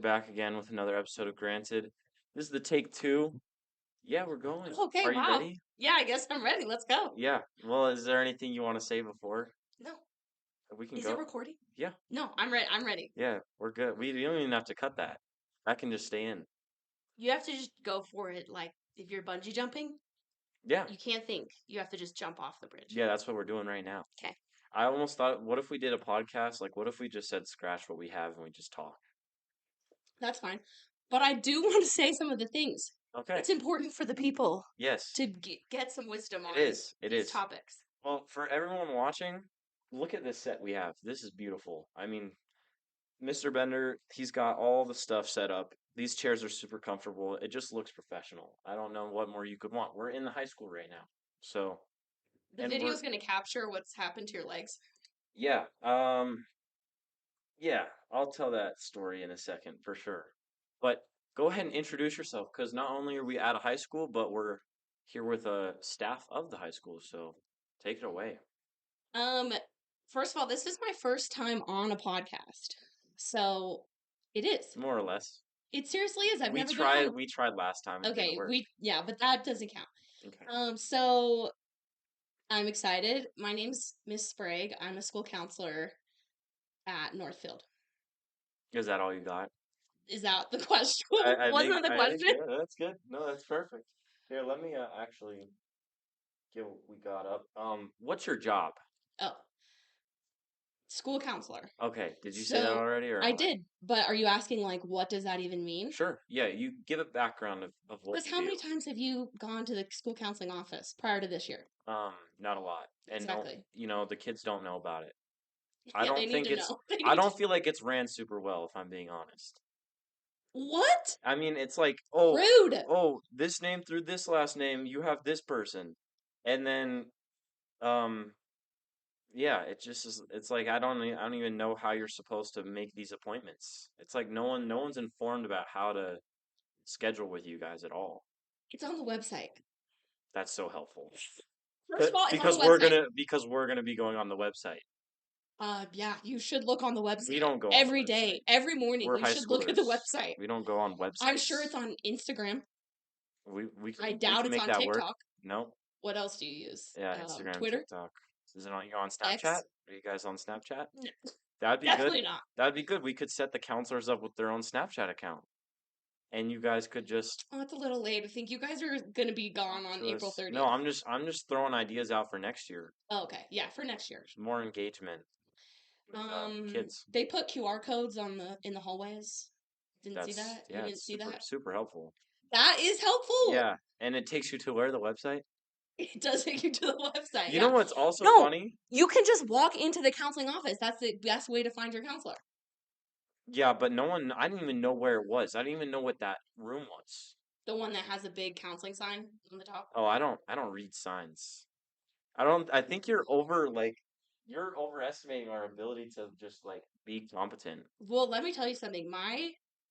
back again with another episode of Granted. This is the take two. Yeah, we're going. Okay, Are you wow. ready? Yeah, I guess I'm ready. Let's go. Yeah. Well, is there anything you want to say before No. we can Is it go? recording? Yeah. No, I'm ready. I'm ready. Yeah, we're good. We don't even have to cut that. That can just stay in. You have to just go for it. Like, if you're bungee jumping, Yeah. you can't think. You have to just jump off the bridge. Yeah, that's what we're doing right now. Okay. I almost thought, what if we did a podcast? Like, what if we just said scratch what we have and we just talk? That's fine. But I do want to say some of the things. Okay. It's important for the people Yes. to get some wisdom on It is. It these is. topics. Well, for everyone watching, look at this set we have. This is beautiful. I mean, Mr. Bender, he's got all the stuff set up. These chairs are super comfortable. It just looks professional. I don't know what more you could want. We're in the high school right now. So, The and video we're is going to capture what's happened to your legs. yeah, yeah, I'll tell that story in a second for sure. But go ahead and introduce yourself because not only are we at a high school, but we're here with a staff of the high school. So, take it away. Um, First of all, this is my first time on a podcast. So it is. More or less. It seriously is. I've We never tried been on. we tried last time and it didn't Okay, work. but that doesn't count. Okay. So I'm excited. My name's Miss Sprague. I'm a school counselor at Northfield. Is that all you got? Is that the question? I Wasn't think that the I think question? yeah, that's good. No, that's perfect. Here, let me actually get what we got up. What's your job? Oh, school counselor. Okay, did you say that So already or I am I? did, but are you asking like what does that even mean? Sure. Yeah, you give a background of what Because you how many do. times have you gone to the school counseling office prior to this year? Not a lot. And don't, Exactly. the kids don't know about it. Yeah, they need to know. They I need to. don't feel like it's ran super well if I'm being honest. What? I mean, it's like, Rude. this name through this last name, you have this person. And then um yeah, it just is. It's like I don't even know how you're supposed to make these appointments. It's like no one's informed about how to schedule with you guys at all. It's on the website. That's so helpful. First of all, it's on the website. Because we're gonna be going on the website. Yeah, you should look on the We website don't go on the every day, website. every morning. We're You high should look at the schoolers. website. We don't go on I'm sure it's websites. on Instagram. I We doubt can it's make on that work. TikTok. No. What else do you use? Yeah, Instagram, Twitter, TikTok. Is it on you on Snapchat? X. Are you guys on Snapchat? No, That'd be good. definitely not. That'd be good. We could set the counselors up with their own Snapchat account. And you guys could just Oh, it's a little late. I think you guys are gonna be gone talk on to April us. No, 30th. I'm just throwing ideas out for next year. Oh, okay, yeah, for next year. More engagement with kids. They put QR codes on in the hallways. Didn't see That's that. You yeah, didn't it's see that. super helpful. That is helpful. Yeah, and it takes you to where the website? It does take you to the website. You Yeah. know what's also No, funny? you can just walk into the counseling office. That's the best way to find your counselor. Yeah, but no one. I didn't even know where it was. I didn't even know what that room was. The one that has a big counseling sign on the top. Oh, I don't read signs. I don't. I think you're overestimating our ability to just like be competent. Well, let me tell you something. My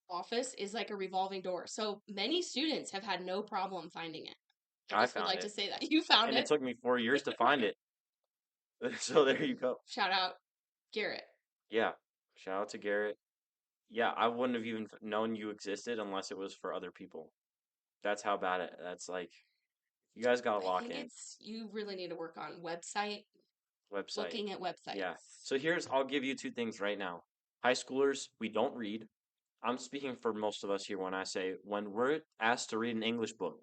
office is like a revolving door. So many students have had no problem finding it. I I just would found like it, to say that. You found and it it. took me 4 years to find it. So there you go. Shout out Garrett. Yeah. Shout out to Garrett. Yeah, I wouldn't have even known you existed unless it was for other people. That's how bad it. That's like you guys gotta I lock think in you really need to work on website, website. looking at websites. Yeah. So I'll give you two things right now. High schoolers, we don't read. I'm speaking for most of us here when I say when we're asked to read an English book,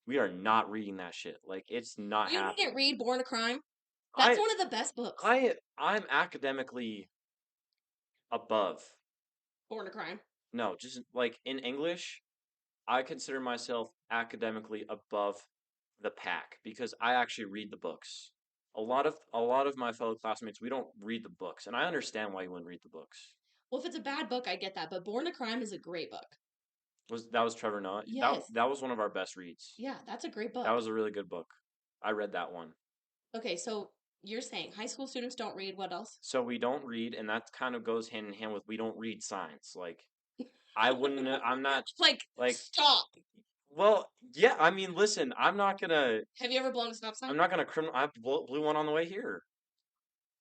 we are not reading that shit. Like it's not You happening. didn't read Born a Crime? That's I one of the best books. I'm academically above. Born a Crime. No, just like in English, I consider myself academically above the pack because I actually read the books. A lot of my fellow classmates, we don't read the books, and I understand why you wouldn't read the books. Well, if it's a bad book, I get that. But Born a Crime is a great book. Was Trevor Noah? Yes. That was one of our best reads. Yeah, that's a great book. That was a really good book. I read that one. Okay, so you're saying high school students don't read. What else? So we don't read, and that kind of goes hand in hand with we don't read signs. Like I wouldn't. I'm not like. Stop. Well, yeah. I mean, listen. I'm not gonna. Have you ever blown a stop sign? I'm not gonna criminal. I blew one on the way here.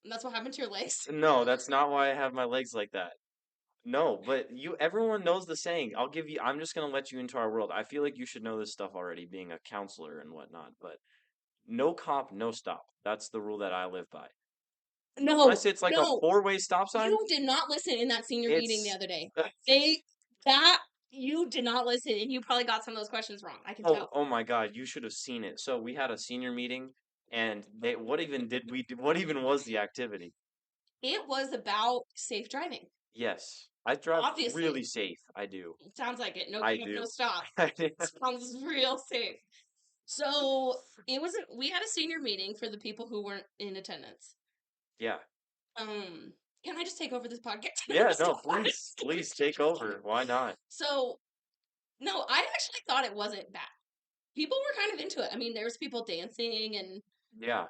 And that's what happened to your legs? No, that's not why I have my legs like that. No, but everyone knows the saying. I'm just gonna let you into our world. I feel like you should know this stuff already, being a counselor and whatnot, but no cop, no stop. That's the rule that I live by. No, Unless it's like a no, four-way stop sign, you did not listen in that senior meeting the it's other day. They that you did not listen, and you probably got some of those questions wrong. I can oh tell. oh my God, you should have seen it. So we had a senior meeting and they what even did we do? What even was the activity? It was about safe driving. Yes. I drive really Obviously, safe. I do. it sounds like it. No I cap, no do. stop. Sounds real safe. So it was. We had a senior meeting for the people who weren't in attendance. Yeah. Um, can I just take over this podcast? Yeah, no, please take over. Why not? So no, I actually thought it wasn't bad. People were kind of into it. I mean, there was people dancing and Yeah.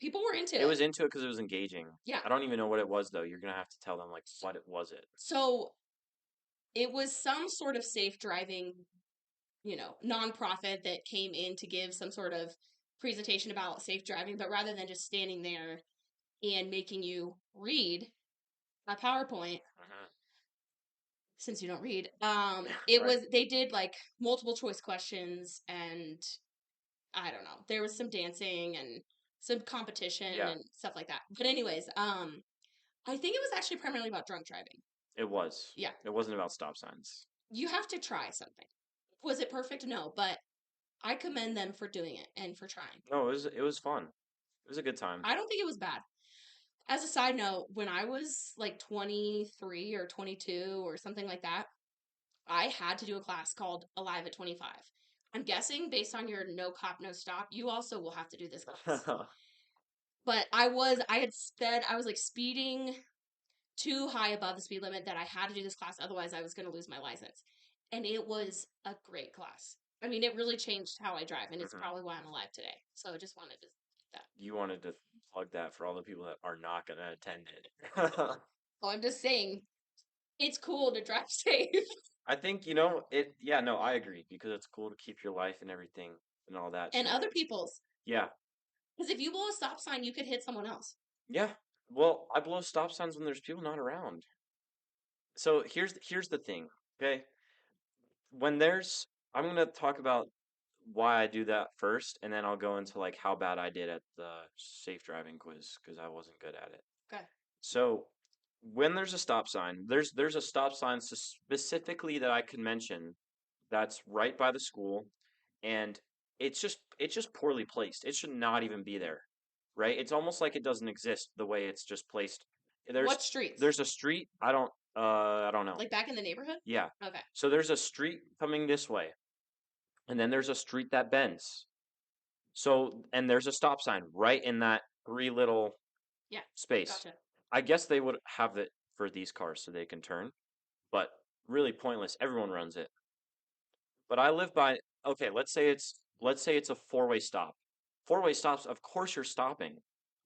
people were into It it. was into it because it was engaging. Yeah. I don't even know what it was though. You're gonna have to tell them like what it was it. So it was some sort of safe driving, nonprofit that came in to give some sort of presentation about safe driving, but rather than just standing there and making you read a PowerPoint, Mhm. since you don't read, it Right. was they did like multiple choice questions, and I don't know. There was some dancing and some competition Yeah, and stuff like that. But anyways, I think it was actually primarily about drunk driving. it was. Yeah. It wasn't about stop signs. You have to try something. Was it perfect? No, but I commend them for doing it and for trying. No, it was fun. It was a good time. I don't think it was bad. As a side note, when I was like 23 or 22 or something like that, I had to do a class called Alive at 25. I'm guessing based on your no cop, no stop, you also will have to do this class. But I was like speeding too high above the speed limit that I had to do this class. Otherwise, I was going to lose my license. And it was a great class. I mean, it really changed how I drive, and it's Mhm. probably why I'm alive today. So I just wanted to that. You wanted to plug that for all the people that are not gonna attend it. Oh, I'm just saying, it's cool to drive safe. I think, yeah, no, I agree because it's cool to keep your life and everything and all that. And So, other people's. yeah. Because if you blow a stop sign, you could hit someone else. Yeah. Well, I blow stop signs when there's people not around. So here's the thing, okay? When there's I'm gonna talk about why I do that first, and then I'll go into like how bad I did at the safe driving quiz because I wasn't good at it. Okay. So when there's a stop sign, there's a stop sign specifically that I can mention that's right by the school, and it's just poorly placed. It should not even be there, right? It's almost like it doesn't exist the way it's just placed. There's What streets? there's a street, I don't know. Like back in the neighborhood? Yeah. Okay. So there's a street coming this way, and then there's a street that bends. So and there's a stop sign right in that three little Yeah. space. Gotcha. I guess they would have it for these cars so they can turn, but really pointless. Everyone runs it. But I live by okay, let's say it's a four-way stop. Four-way stops, of course you're stopping.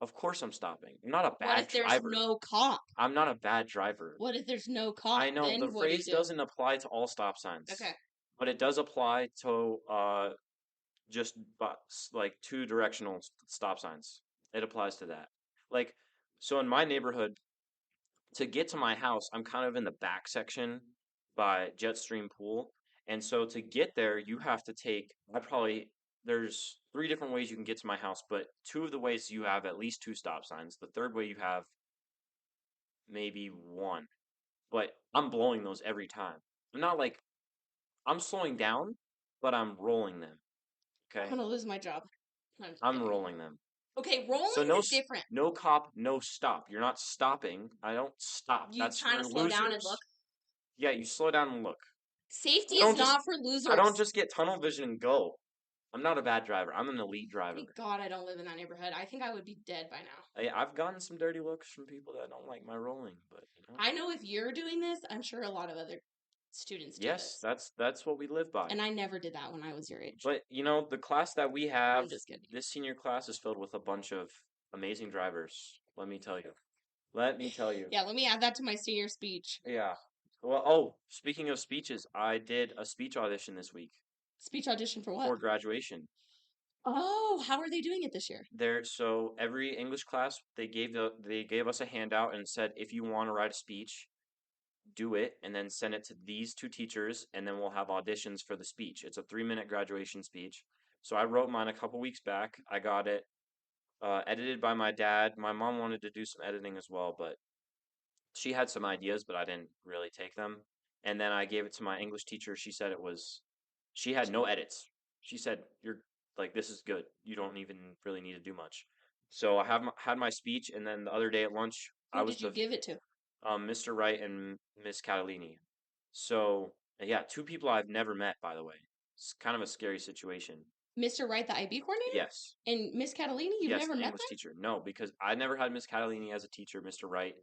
Of course I'm stopping. I'm not a What bad if there's driver. no cop? I'm not a bad driver. What if there's no I cop? know the Then what do you phrase do? doesn't apply to all stop signs, Okay. but it does apply to just like two directional stop signs. It applies to that. Like so in my neighborhood, to get to my house, I'm kind of in the back section by Jetstream Pool. And so to get there, you have to take, there's three different ways you can get to my house, but two of the ways you have at least two stop signs. The third way you have maybe one, but I'm blowing those every time. I'm not like, I'm slowing down, but I'm rolling them. I'm Okay. gonna lose my job. I'm just I'm kidding. rolling them. Okay, So rolling no, is different. no cop, no stop. You're not stopping. I don't stop. You That's kind for of slow down and look. losers. Yeah, you slow down and look. Safety I is don't just not for I don't losers. just get tunnel vision and go. I'm not a bad driver. I'm an elite driver. Thank God I don't live in that neighborhood. I think I would be dead by now. I've gotten some dirty looks from people that don't like my rolling, but I know if you're doing this, I'm sure a lot of other students do yes, this. that's what we live by. And I never did that when I was your age. But the class that we I'm have, just kidding. this senior class is filled with a bunch of amazing drivers. Let me tell you. Let me tell you. Yeah, let me add that to my senior speech. Yeah. Well, oh, speaking of speeches, I did a speech audition this week Speech audition for what? for graduation. Oh, how are they doing it this year? So every English class they gave us a handout and said if you want to write a speech, do it, and then send it to these two teachers, and then we'll have auditions for the speech. It's a 3 minute graduation speech. So I wrote mine a couple weeks back. I got it edited by my dad. My mom wanted to do some editing as well, but she had some ideas, but I didn't really take them. And then I gave it to my English teacher. She said she had no edits. She said, "You're like, this is good. You don't even really need to do much." So had my speech, and then the other day at lunch, I Who was did you the give it to? Mr. Wright and Miss Catalini. So yeah, two people I've never met, by the way. It's kind of a scary situation. Mr. Wright, the IB coordinator? Yes, And Miss Catalini, you've yes, never the met English them? teacher. No, because I never had Miss Catalini as a teacher. Mr. Wright,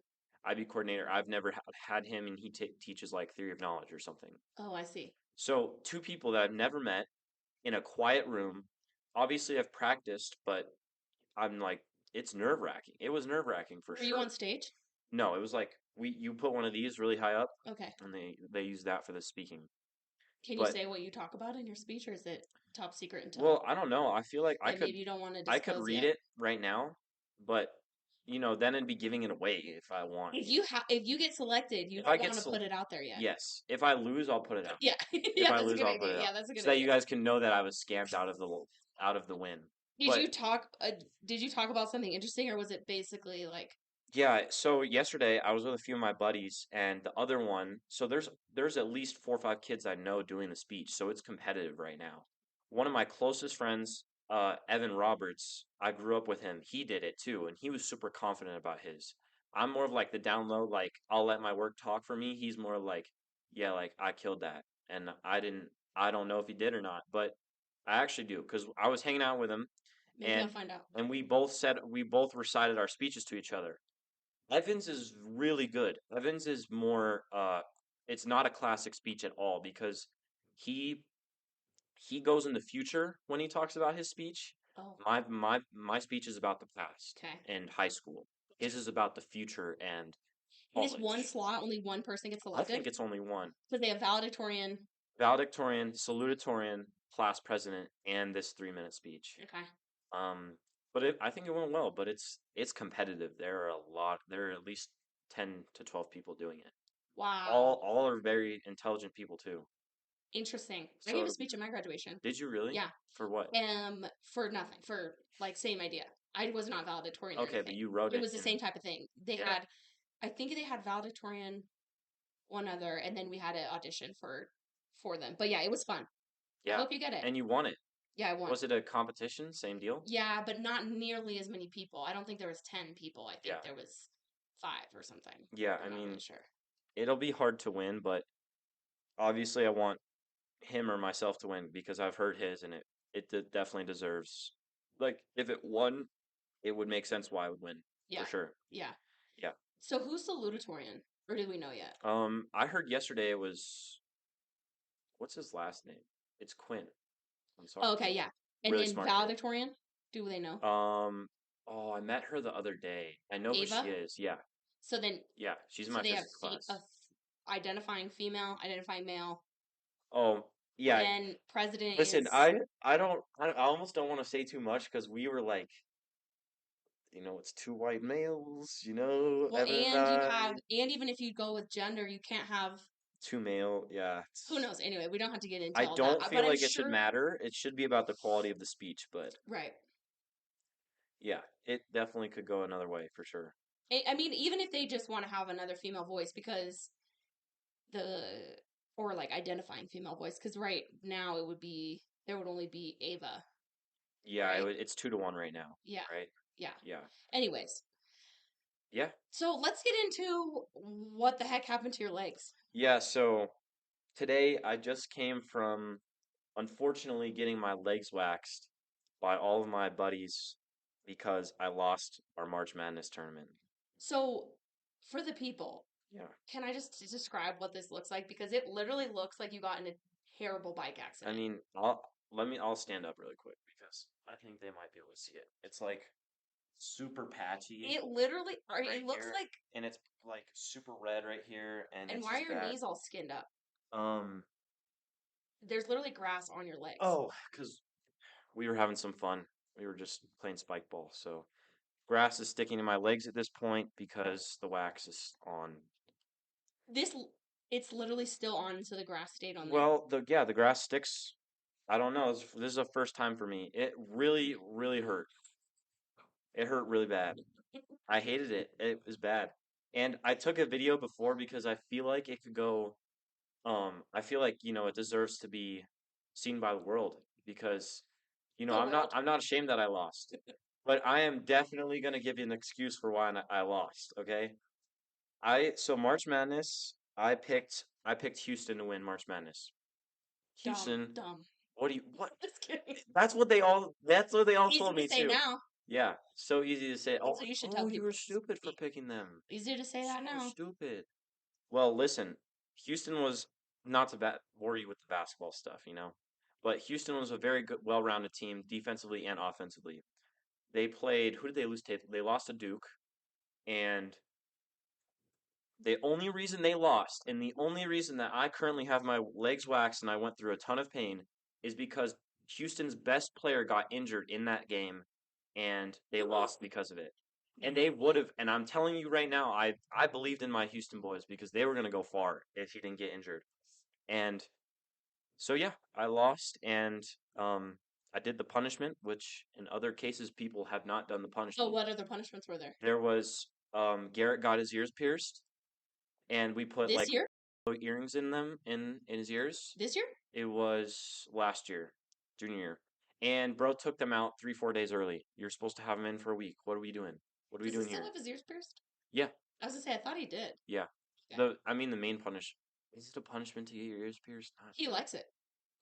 IB coordinator. I've never had him, and he teaches like theory of knowledge or something. Oh, I see. So two people that I've never met in a quiet room. Obviously, I've practiced, but I'm like, it's nerve wracking. It was nerve wracking for Were you on sure. stage? No, it was like you put one of these really high up, Okay. and they use that for the speaking. Can you But say what you talk about in your speech, or is it top secret until well, I don't know. I feel like that maybe you don't want to I could disclose read yet? it right now, but then it'd be giving it away if I want. If you get selected, you If I don't get want to put it out there yet. yes. If I lose, I'll put it out. Yeah, If yeah, I that's a lose, good I'll put idea. it out Yeah, that's a good so that you idea. guys can know that I was scammed out of the win. Did you But talk? Did you talk about something interesting, or was it basically like, yeah, so yesterday I was with a few of my buddies and the other one, so there's at least 4 or 5 kids I know doing the speech, so it's competitive right now. One of my closest friends, Evan Roberts, I grew up with him. He did it too, and he was super confident about his. I'm more of like the down low, like I'll let my work talk for me. He's more like, yeah, like I killed that. And I don't know if he did or not, but I actually do because I was hanging out with him maybe I'll and find out. we both recited our speeches to each other. Evans is really good. Evans is more it's not a classic speech at all because he he goes in the future when he talks about his speech. Oh, My speech is about the past okay. and high school. His is about the future and And it's one college. slot, only one person gets I selected think it's only one. because they have valedictorian. Valedictorian, salutatorian, class president, and this 3 minute speech. Okay. Um, but I think it went well, but it's competitive. There are at least 10 to 12 people doing it. Wow. All are very intelligent people too. Interesting. I So gave a it'll be speech at good. my graduation. Did you really? Yeah. For what? For nothing. For like same idea. I was not valedictorian or Okay, but anything. you wrote It it was the in same type of thing. yeah. I think they had valedictorian, one other, and then we had an audition for them. But yeah, it was fun. I Yeah. hope you get it. And you won it. Yeah, I won. Was it a competition? Same deal? Yeah, but not nearly as many people. I don't think there was 10 people. I think Yeah. there was 5 or something. Yeah, I I'm not really mean, sure. it'll be hard to win, but obviously I want him or myself to win because I've heard his and definitely deserves like if it won, it would make sense why I would win for Yeah. sure. Yeah. Yeah. So who's salutatorian? Or do we know yet? I heard yesterday it was what's his last name? It's Quinn. I'm sorry. Oh, okay, yeah. And Really then smart kid. valedictorian? Do they know? Um, oh, I met her the other day. I know who she Ava? is. Yeah. So then, Yeah, she's in so my they have physics class. identifying female, identifying male. Oh, yeah. Then president Listen, is, I almost don't want to say too much because we were like, it's two white males, well, Evan and and you I, have, and even if you go with gender, you can't have, two male. Yeah, who knows? Anyway, we don't have to get into I all that. don't But feel I'm like it should sure, matter. It should be about the quality of the speech, but right. yeah, it definitely could go another way for sure. I mean, even if they just want to have another female voice, because the, or like identifying female voice, because right now there would only be Ava, Yeah, right? it's 2 to 1 right now, Yeah. right? Yeah. Yeah, Anyways, yeah, so let's get into what the heck happened to your legs. yeah. So today I just came from unfortunately getting my legs waxed by all of my buddies because I lost our March Madness tournament. So, for the people, Yeah. can I just describe what this looks like? Because it literally looks like you got in a terrible bike I accident. mean, I'll stand up really quick because I think they might be able to see it. It's like super patchy It literally, right it looks here, like, and it's like super red right here, and and it's why are just your bad. knees all skinned up? Um, There's literally grass on your legs. oh, because we were having some fun. We were just playing spike ball, so grass is sticking to my legs at this point because the wax is on. This it's literally still on, so the grass stayed on there. Well, the grass sticks. I don't know. This is a first time for me. It really, really hurt. It hurt really bad. I hated it. It was bad. And I took a video before because I feel like it could go, I feel like, it deserves to be seen by the world because, The world. I'm not ashamed that I lost. But I am definitely gonna give you an excuse for why I lost, okay? So March Madness, I picked Houston to win March Madness. Dumb, Houston, dumb. what? Just kidding. That's what they all Easy told to me say too. now. Yeah, so easy to say. That's what you should tell You were people. stupid for picking them. Easier to say that So now. stupid. Well, listen, Houston was not to bore you with the basketball stuff. But Houston was a very good, well-rounded team, defensively and offensively. They played. Who did they lose to? They lost to Duke, and the only reason they lost, and the only reason that I currently have my legs waxed and I went through a ton of pain, is because Houston's best player got injured in that game, and they lost because of it. And they would have, and I'm telling you right now, I believed in my Houston boys because they were going to go far if he didn't get injured. And so yeah, I lost, and um, I did the punishment, which in other cases people have not done the Oh, punishment. what other punishments were there? There was Garrett got his ears pierced, and we put This like year? earrings in them in his ears. This year? It was last year, junior year, and bro took them out 3 4 days early. You're supposed to have them in for a week. What are we doing? What are we Does he doing still here? have his ears pierced? Yeah, I was gonna say I thought he did. yeah. Okay. The main punish is it a punishment to get your ears pierced? Not He really, likes it.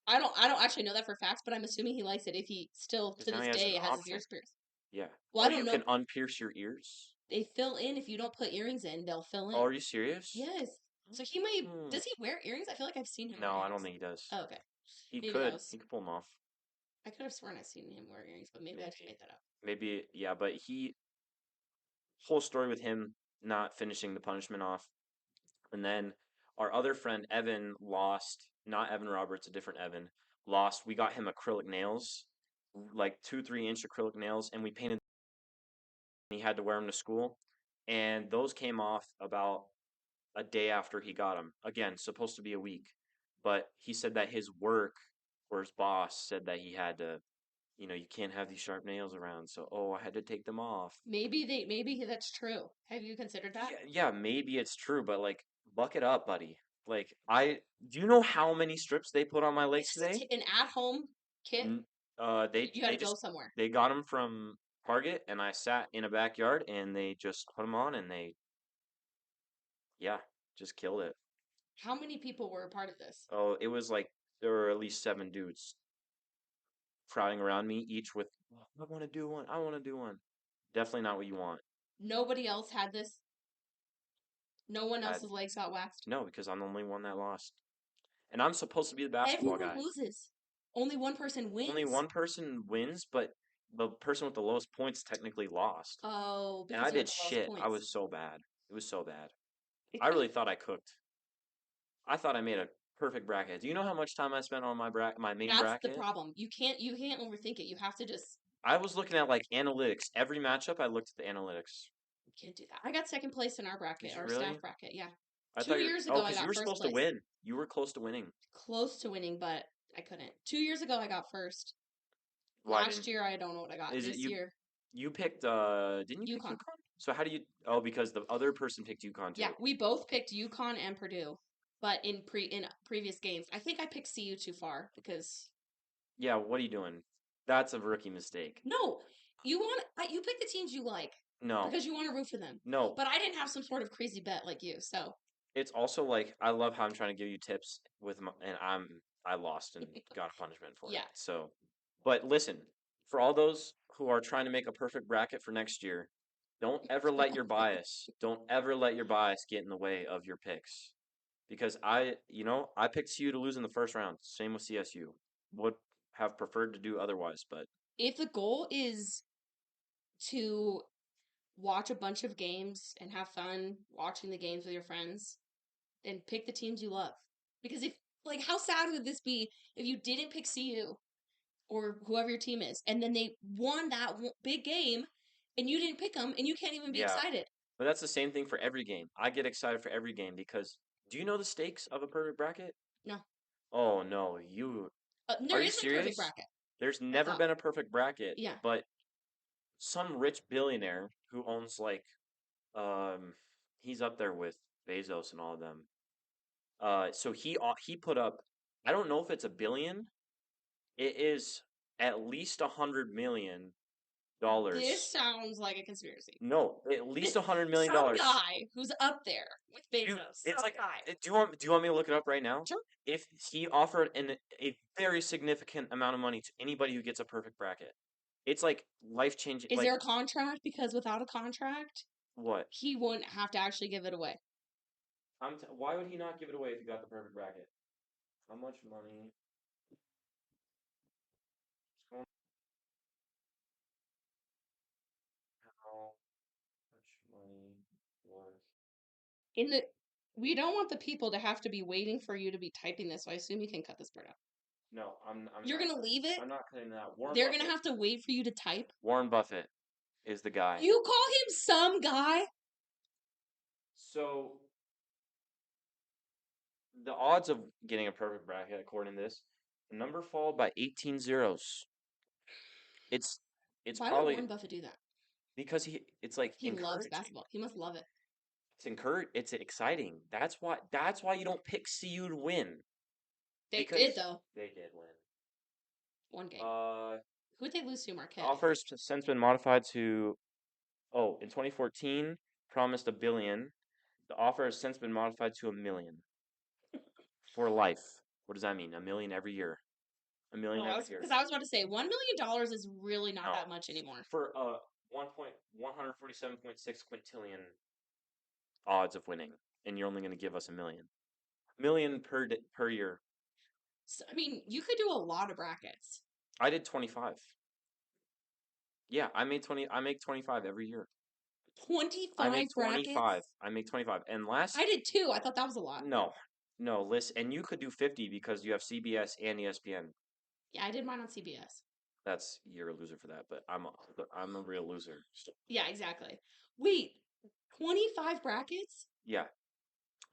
I don't actually know that for facts, but I'm assuming he likes it if he still because to now this he has an day has his option. ears pierced. Yeah. Well, Oh, I don't you know. can unpierce your ears. They fill in if you don't put earrings in, they'll fill Oh, in. are you serious? Yes. So he might Hmm. does he wear earrings? I feel like I've seen him wear No, I don't earrings. think he does. Oh, okay. He Maybe that could. was He could pull them off. I could have sworn I've seen him wear earrings, but maybe I just Maybe. made that up. Maybe. Yeah, but whole story with him not finishing the punishment off. And then our other friend Evan lost, not Evan Roberts, a different Evan, lost. We got him acrylic nails, like 2 3 inch acrylic nails, and we painted. He had to wear them to school, and those came off about a day after he got them. Again, supposed to be a week, but he said that his work or his boss said that he had to. You can't have these sharp nails around, so I had to take them off. Maybe that's true. Have you considered that? Yeah, yeah, maybe it's true, but like, buck it up, buddy. Like, do you know how many strips they put on my legs It's just today? an at-home kit. N- they You had they to go just somewhere. they got them from Target, and I sat in a backyard, and they just put them on, and yeah, just killed it. How many people were a part of this? Oh, it was like there were at least 7 dudes crowding around me, each with, "Oh, I want to do one. I want to do one." Definitely not what you want. Nobody else had this. No one I else's legs got waxed. No, because I'm the only one that lost, and I'm supposed to be the basketball Everyone guy. loses. Only one person Only wins. one person wins, but the person with the lowest points technically lost. Oh, And because I you had did the lowest shit. I points. was so bad. It was so bad. I really thought I cooked. I thought I made a perfect bracket. Do you know how much time I spent on my main That's the bracket? problem. You can't overthink it. You have to just I was looking at like analytics. Every matchup, I looked at the analytics. you can't do that. I got second place in our Did bracket, you our really? staff bracket. Yeah. I Two thought you're. years Oh, ago, I because you got were first supposed to place. win. You were close to winning. Close to winning, but I couldn't. 2 years ago, I got first. Why Last didn't? year, I don't know what I got. Is it This you? year, You picked. Didn't you pick UConn. UConn? So how do you? Oh, because the other person picked UConn Yeah, too. we both picked UConn and Purdue, but in previous games, I think I picked CU too far because Yeah. What are you doing? That's a rookie mistake. no, you pick the teams you like No. because you want to root for them. No. But I didn't have some sort of crazy bet like you, so It's also like I love how I'm trying to give you tips and I lost and got a punishment for it. yeah. So, but listen, for all those who are trying to make a perfect bracket for next year, don't ever let your bias get in the way of your picks. Because I picked CU to lose in the first round. Same with CSU. Would have preferred to do otherwise, but If the goal is to watch a bunch of games and have fun watching the games with your friends, then pick the teams you love. Because if like how sad would this be if you didn't pick CU or whoever your team is and then they won that big game and you didn't pick them and you can't even be yeah. excited. But that's the same thing for every game. I get excited for every game because Do you know the stakes of a perfect bracket? No. Oh no, you There are you is no perfect serious? bracket. There's I never thought. been a perfect bracket, Yeah. but some rich billionaire who owns like um he's up there with Bezos and all of them. So he put up, I don't know if it's a billion. It is at least This $100 million. sounds like a conspiracy. No, at least $100 million Some dollars. guy who's up there with Dude, Bezos. it's Some like, guy. do you want me to look it up right now? Sure. If he offered a very significant amount of money to anybody who gets a perfect bracket, it's like life changing. Is Like there a contract? Because without a contract, what? he wouldn't have to actually give it away. Why would he not give it away if he got the perfect bracket? How much money? How much money was? In the We don't want the people to have to be waiting for you to be typing this, so I assume you can cut this part out. No, I'm You're not. gonna leave it? I'm not cutting that out. Warren They're gonna Buffett. have to wait for you to type? Warren Buffett is the guy. You call him some guy? So the odds of getting a perfect bracket, according to this, the number followed by 18 zeros. It's it's Why would probably Warren Buffett do that? because it's like He loves encouraging. basketball. He must love it. It's exciting. That's why you don't pick CU to win They did because though. they did win. One game. Uh Who'd they lose to? the Marquette. offer has since been modified to, in 2014 promised a billion. The offer has since been modified to a million for life. What does that mean? A million every year. A million Oh, every year. I was about to say $1 million is really not No, that much anymore. for 147.6 quintillion odds of winning, and you're only going to give us a million. Million per year. So, I mean, you could do a lot of brackets. I did 25. Yeah, I made 20. I make 25 every year. I make 25 25. brackets? I make 25. And I did too. I thought that was a lot. no, no, listen, and you could do 50 because you have CBS and ESPN. Yeah, I did mine on CBS. You're a loser for that, but I'm a real loser. So, Yeah, exactly. Wait, 25 brackets? yeah,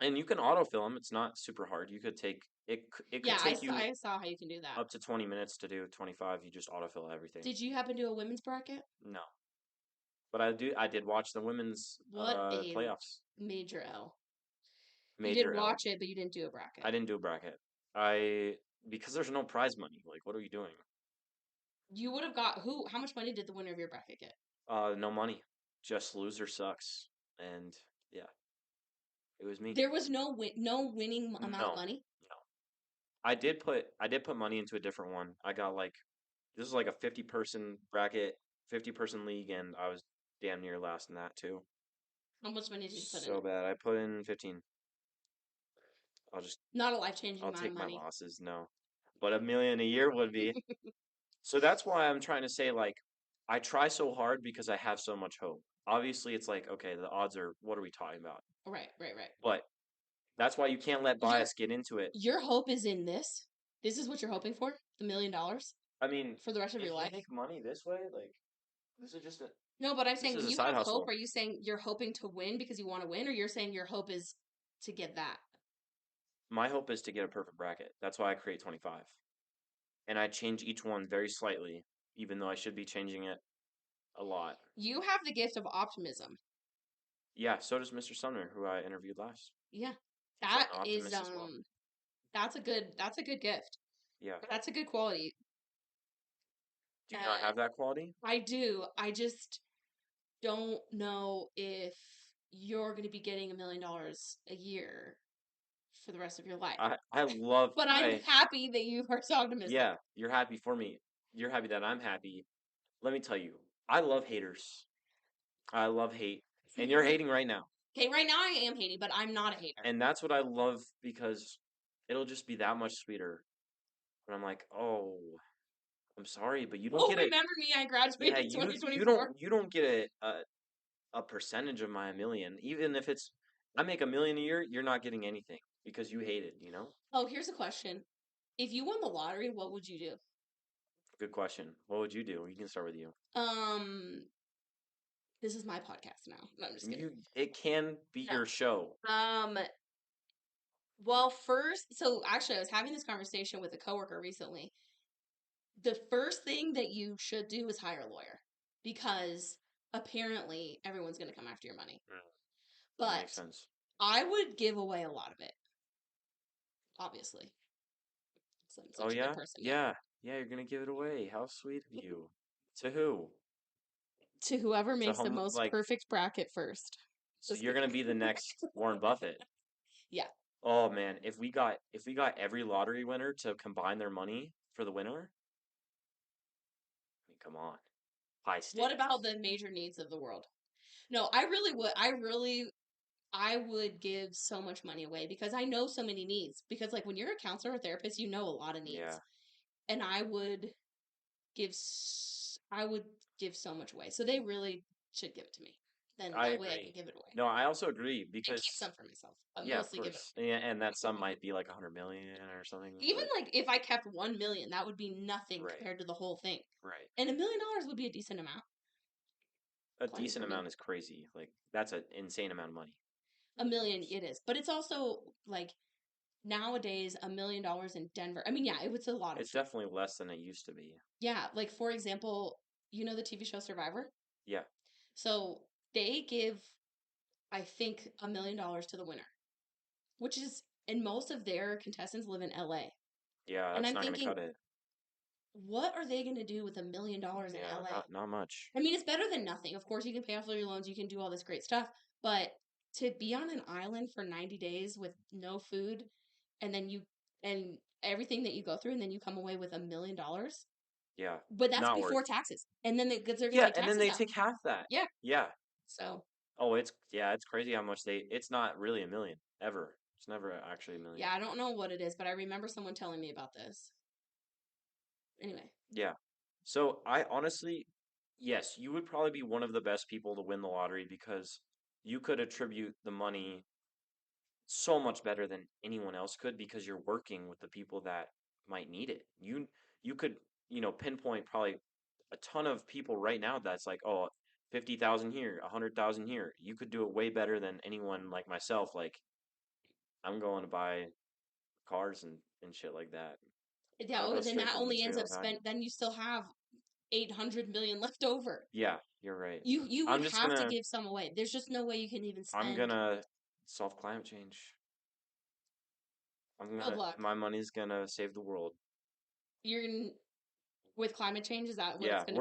and you can autofill them. It's not super hard. You could take it. It could Yeah, take you I saw how you can do that. up to 20 minutes to do 25. You just autofill everything. Did you happen to do a women's bracket? No, but I did watch the women's What a playoffs. major L. You did Major L. watch it, but you didn't do a bracket. I didn't do a bracket. I Because there's no prize money. Like, what are you doing? You would have got who? How much money did the winner of your bracket get? No money. Just loser sucks. And yeah, it was me. There was no winning amount of No, money. no. I did put money into a different one. I got like, this is like a 50-person bracket, 50-person league, and I was damn near last in that too. How much money did you put in So it? bad. I put in 15. I'll just Not a life-changing I'll amount of take my money. losses. No. But a million a year would be. So that's why I'm trying to say, like, I try so hard because I have so much hope. Obviously, it's like, okay, the odds are, what are we talking about? Right, right, right. But that's why you can't let Your bias get into it. your hope is in this. This is what you're hoping for? $1 million I mean, for the rest of your if you life? make money this way, like, this is just a No, but I'm this saying is when a you side have hope, hustle. are you saying you're hoping to win because you want to win, or you're saying your hope is to get that? My hope is to get a perfect bracket. That's why I create 25. And I change each one very slightly, even though I should be changing it a lot. You have the gift of optimism. Yeah, so does Mr. Sumner, who I interviewed last. Yeah. He's an That is optimist as well. that's a good gift. Yeah. That's a good quality. Do you not Uh, have that quality? I do. I just don't know if you're going to be getting $1 million a year for the rest of your life. I love But I'm happy that you are so optimistic. yeah, you're happy for me. You're happy that I'm happy. Let me tell you, I love haters. I love hate. And you're hating right now. Okay, right now I am hating, but I'm not a hater. And that's what I love because it'll just be that much sweeter. And I'm like, "Oh, I'm sorry, but you don't Oh, get it. remember me? I Yeah, graduated you 2024. don't get a percentage of my million. Even if it's I make a million a year, you're not getting anything because you hate it. Oh, here's a question. If you won the lottery, what would you do? Good question. What would you do? We can start with you. Um, this is my podcast now. No, I'm just kidding. It can be No. your show. Um, Well, first, so actually, I was having this conversation with a coworker recently. The first thing that you should do is hire a lawyer because apparently everyone's going to come after your money. Mm, that makes But sense. I would give away a lot of it, obviously. So I'm Oh such a good yeah? person, yeah. Yeah. Yeah, you're gonna give it away. How sweet of you. To who? To whoever To makes the home most like perfect bracket first. so Just you're gonna kidding. be the next Warren Buffett. Yeah. Oh man, if we got every lottery winner to combine their money for the winner, I mean come on. High What about stakes. the major needs of the world? No, I really would. I would give so much money away because I know so many needs. Because, like, when you're a counselor or therapist, you know a lot of Yeah. needs. And I would give so much away. So they really should give it to me. Then I that way I can agree. give it away No, I also agree and keep because some for myself, but yeah, of mostly give it course. Yeah, and that sum might be like 100 million or something, even but like if I kept 1 million, that would be nothing right, compared to the whole thing. right. And $1 million would be a decent amount. A Plenty decent for me. amount is crazy. Like that's an insane amount of money. A million $1 million. it is. But it's also like nowadays $1 million in Denver. I mean, yeah, it was a lot of It's shit. definitely less than it used to be. Yeah, like for example, you know the TV show Survivor? Yeah. So they give, I think, $1 million to the winner, which is, and most of their contestants live in LA. Yeah, And that's I'm not gonna thinking, cut it. what are they going to do with $1 million in Yeah, LA? not much. I mean, it's better than nothing. Of course, you can pay off all your loans, you can do all this great stuff, but to be on an island for 90 days with no food and then and everything that you go through, and then you come away with $1 million, Yeah. but that's Not worth. before taxes. And then because they're going to Yeah, take and then taxes they out. take half that. Yeah. Yeah. So, Oh, it's crazy how much they it's not really a million ever. It's never actually a million. yeah, I don't know what it is, but I remember someone telling me about this. Anyway, Yeah. So I honestly, yes, you would probably be one of the best people to win the lottery because you could attribute the money so much better than anyone else could because you're working with the people that might need it. You could, pinpoint probably a ton of people right now that's like, oh, 50,000 here, 100,000 here. You could do it way better than anyone like myself. Like I'm going to buy cars and shit like that. yeah, I'll oh, go then straight that for the only ends material up value. spent, then you still have 800 million left over. Yeah, you're right. You would I'm just have to gonna give some away. There's just no way you can even I'm spend. gonna solve climate change. Good luck. My money's gonna save the world. You're gonna, with climate change, is that what it's Yeah, going to be?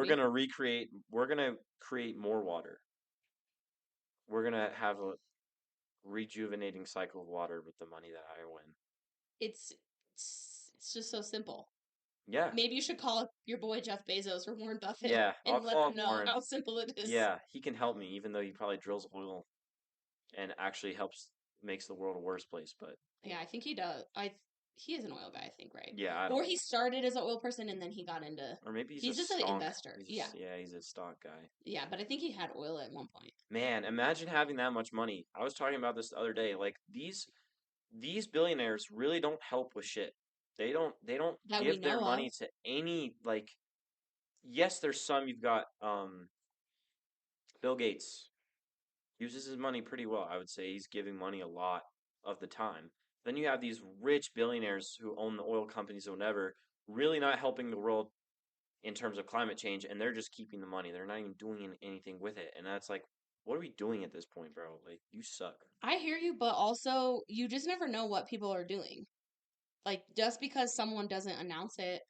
we're gonna create more water. We're gonna have a rejuvenating cycle of water with the money that I win. It's just so simple. Yeah, Maybe you should call up your boy Jeff Bezos or Warren Buffett yeah, I'll and let call them up know Warren. how simple it is. Yeah, he can help me, even though he probably drills oil and actually helps makes the world a worse place. But Yeah, I think he does. He is an oil guy, I think, right? yeah, I Or don't he know. started as an oil person and then he got into. Or maybe he's a He's just an stonk. investor. Yeah, He's a stock guy. yeah, but I think he had oil at one point Man, imagine having that much money. I was talking about this the other day. Like these billionaires really don't help with shit. They don't that we give their know of. money to any like yes, there's some you've got Bill Gates uses his money pretty well. I would say he's giving money a lot of the time. Then you have these rich billionaires who own the oil companies or whatever, really not helping the world in terms of climate change, and they're just keeping the money. They're not even doing anything with it. And that's like, what are we doing at this point, bro? Like, you suck. I hear you, but also you just never know what people are doing. Like just because someone doesn't announce it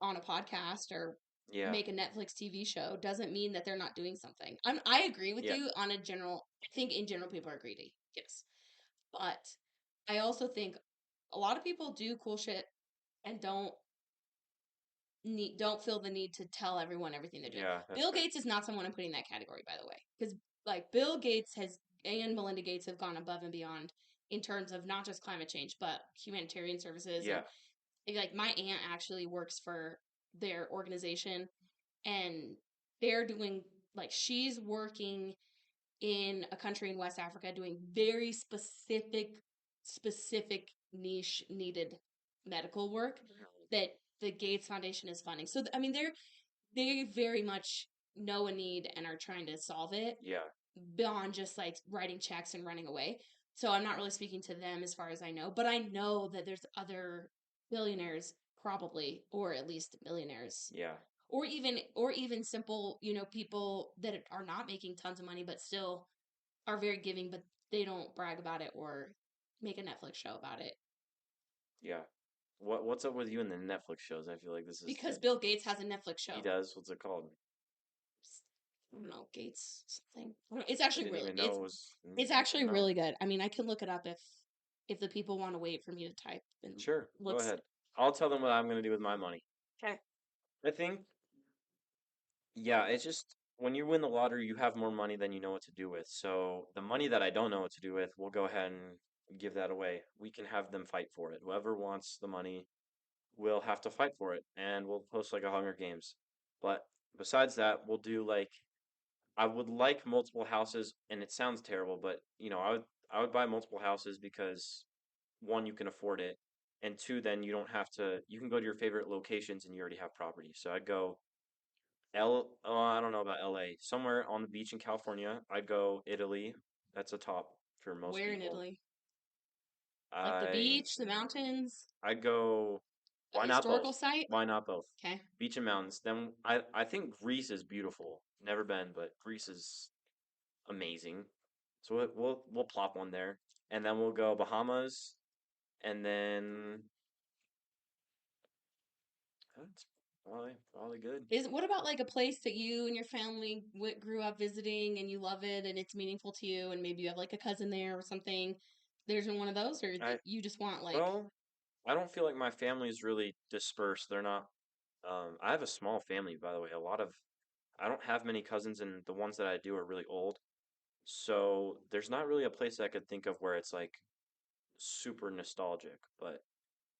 on a podcast or Yeah, make a Netflix TV show doesn't mean that they're not doing something. I agree with yeah, you on a general. I think in general people are greedy. Yes, but I also think a lot of people do cool shit and don't feel the need to tell everyone everything they're doing. yeah, that's Bill fair. Gates is not someone I'm putting in that category, by the way, because like Bill Gates has and Melinda Gates have gone above and beyond in terms of not just climate change but humanitarian services. And Yeah, like my aunt actually works for their organization, and they're doing, like, she's working in a country in West Africa doing very specific niche needed medical work that the Gates Foundation is funding. So I mean they very much know a need and are trying to solve it yeah, beyond just like writing checks and running away. So I'm not really speaking to them as far as I know, but I know that there's other billionaires probably, or at least millionaires, Yeah, or even simple, people that are not making tons of money but still are very giving, but they don't brag about it or make a Netflix show about it. yeah. What's up with you in the Netflix shows? I feel like this is Because Bill Gates has a Netflix he show. does. What's it called? I don't know, Gates something. I don't know. It's I actually didn't really even know it's it was it's a actually non. really good. I mean, I can look it up if the people want to wait for me to type and Sure, go looks. ahead. I'll tell them what I'm gonna do with my money. Okay. I think, yeah, it's just when you win the lottery, you have more money than you know what to do with. So the money that I don't know what to do with, we'll go ahead and give that away. We can have them fight for it. Whoever wants the money will have to fight for it, and we'll post like a Hunger Games. But besides that, we'll do like I would like multiple houses, and it sounds terrible, but I would buy multiple houses because one, you can afford it, and two, then you can go to your favorite locations and you already have property. So I'd go I don't know about LA, somewhere on the beach in California. I'd go Italy. That's a top for most Where in people. Italy? Like the I beach, the mountains, I'd go. a Why not both? historical site? Why not both? Okay. Beach and mountains. Then I think Greece is beautiful. Never been, but Greece is amazing. So we'll plop one there, and then we'll go Bahamas, and then that's probably good. Is what about like a place that you and your family grew up visiting and you love it and it's meaningful to you and maybe you have like a cousin there or something? There's one of those, or I you just want like, well, I don't feel like my family is really dispersed. They're not. I have a small family, by the way. I don't have many cousins, and the ones that I do are really old. So there's not really a place I could think of where it's like super nostalgic. But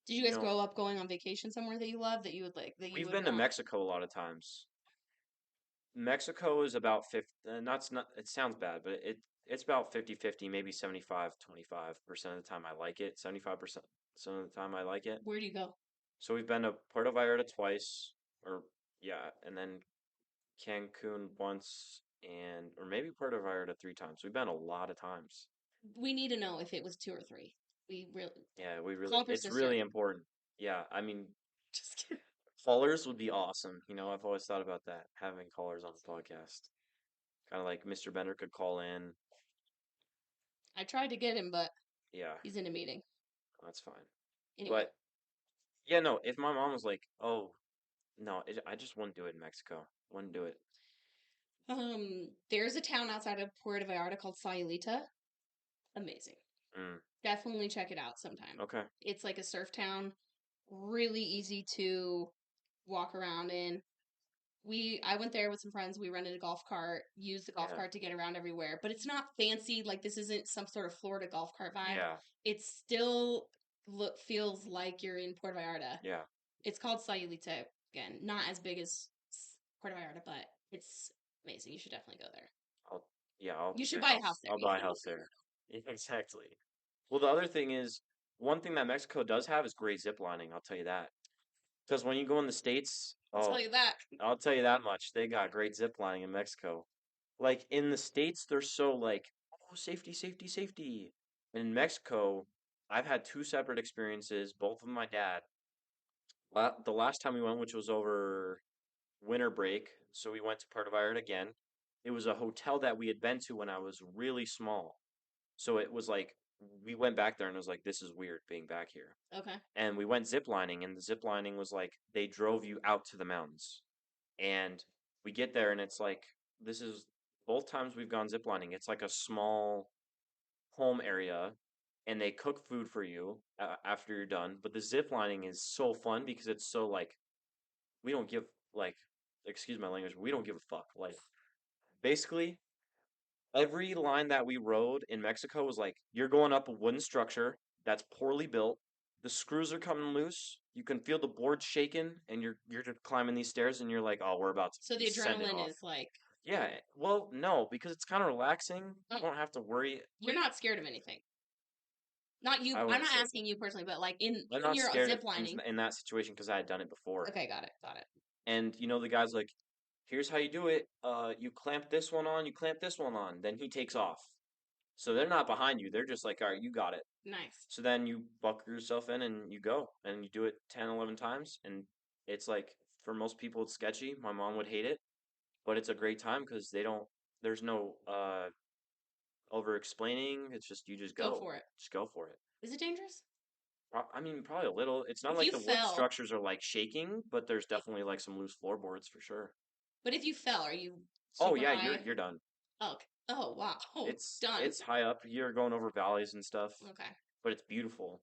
did you you guys know, grow up going on vacation somewhere that you love that you would like that you we've would been to want? Mexico a lot of times. Mexico is about 50, not, it sounds bad, but it's about 50-50, maybe 75-25% of the time I like it. 75% of the time I like it. Where do you go? So we've been to Puerto Vallarta twice, or yeah, and then Cancun once, and or maybe Puerto Vallarta 3 times. We've been a lot of times. We need to know if it was two or three. We really Yeah, we really, call up your it's sister. really important. Yeah, I mean, Just kidding. callers would be awesome. I've always thought about that, having callers on the podcast. Kind of like Mr. Bender could call in. I tried to get him, but Yeah, he's in a meeting. that's fine. Anyway, But yeah, no, if my mom was like, "Oh, no, I just wouldn't do it in Mexico. Wouldn't do it." there's a town outside of Puerto Vallarta called Sayulita. Amazing. Mm, Definitely check it out sometime. okay. It's like a surf town, really easy to walk around in. I went there with some friends. We rented a golf cart, used the golf Yeah. cart to get around everywhere, but it's not fancy. Like this isn't some sort of Florida golf cart vibe. Yeah. It still feels like you're in Puerto Vallarta. Yeah. It's called Sayulita again, not as big as Puerto Vallarta, but it's amazing. You should definitely go there. I'll yeah, I'll You should get a buy a house house. there. I'll buy a house there. Yeah, exactly. Well, the other thing is, one thing that Mexico does have is great zip lining, I'll tell you that. Because when you go in the States, I'll tell oh, you that. I'll tell you that much. They got great zip lining in Mexico. Like in the States, they're so like, oh, safety, safety, safety. In Mexico, I've had two separate experiences, both with my dad. The last time we went, which was over winter break, so we went to Puerto Vallarta again. It was a hotel that we had been to when I was really small. So it was like we went back there and it was like this is weird being back here. Okay. And we went zip lining and the zip lining was like they drove you out to the mountains. And we get there and it's like this is both times we've gone zip lining. It's like a small home area and they cook food for you after you're done. But the zip lining is so fun because it's so like we don't give like excuse my language, we don't give a fuck. Like basically every line that we rode in Mexico was like you're going up a wooden structure that's poorly built. The screws are coming loose. You can feel the board shaking, and you're just climbing these stairs, and you're like, "Oh, we're about to So the send it adrenaline off." is like, Yeah, well, no, because it's kind of relaxing. oh, You don't have to worry. you're not scared of anything. Not you. I I'm wouldn't not say asking you personally, but like I'm in not your scared of zip things lining. in that situation because I had done it before. Okay, got it. Got it. And the guy's like, "Here's how you do it. You clamp this one on. You clamp this one on." Then he takes off. So they're not behind you. They're just like, all right, you got it. Nice. So then you buckle yourself in and you go and you do it 10, 11 times. And it's like, for most people, it's sketchy. My mom would hate it, but it's a great time because there's no over explaining. It's just, you just Go go. for it. Just go for it. Is it dangerous? I mean, probably a little. It's not If like you the wood fell, structures are like shaking, but there's definitely like some loose floorboards for sure. but if you fell, are you Oh super yeah, high? you're done. Oh, okay. Oh, wow. Oh, done. It's high up. You're going over valleys and stuff, Okay. but it's beautiful.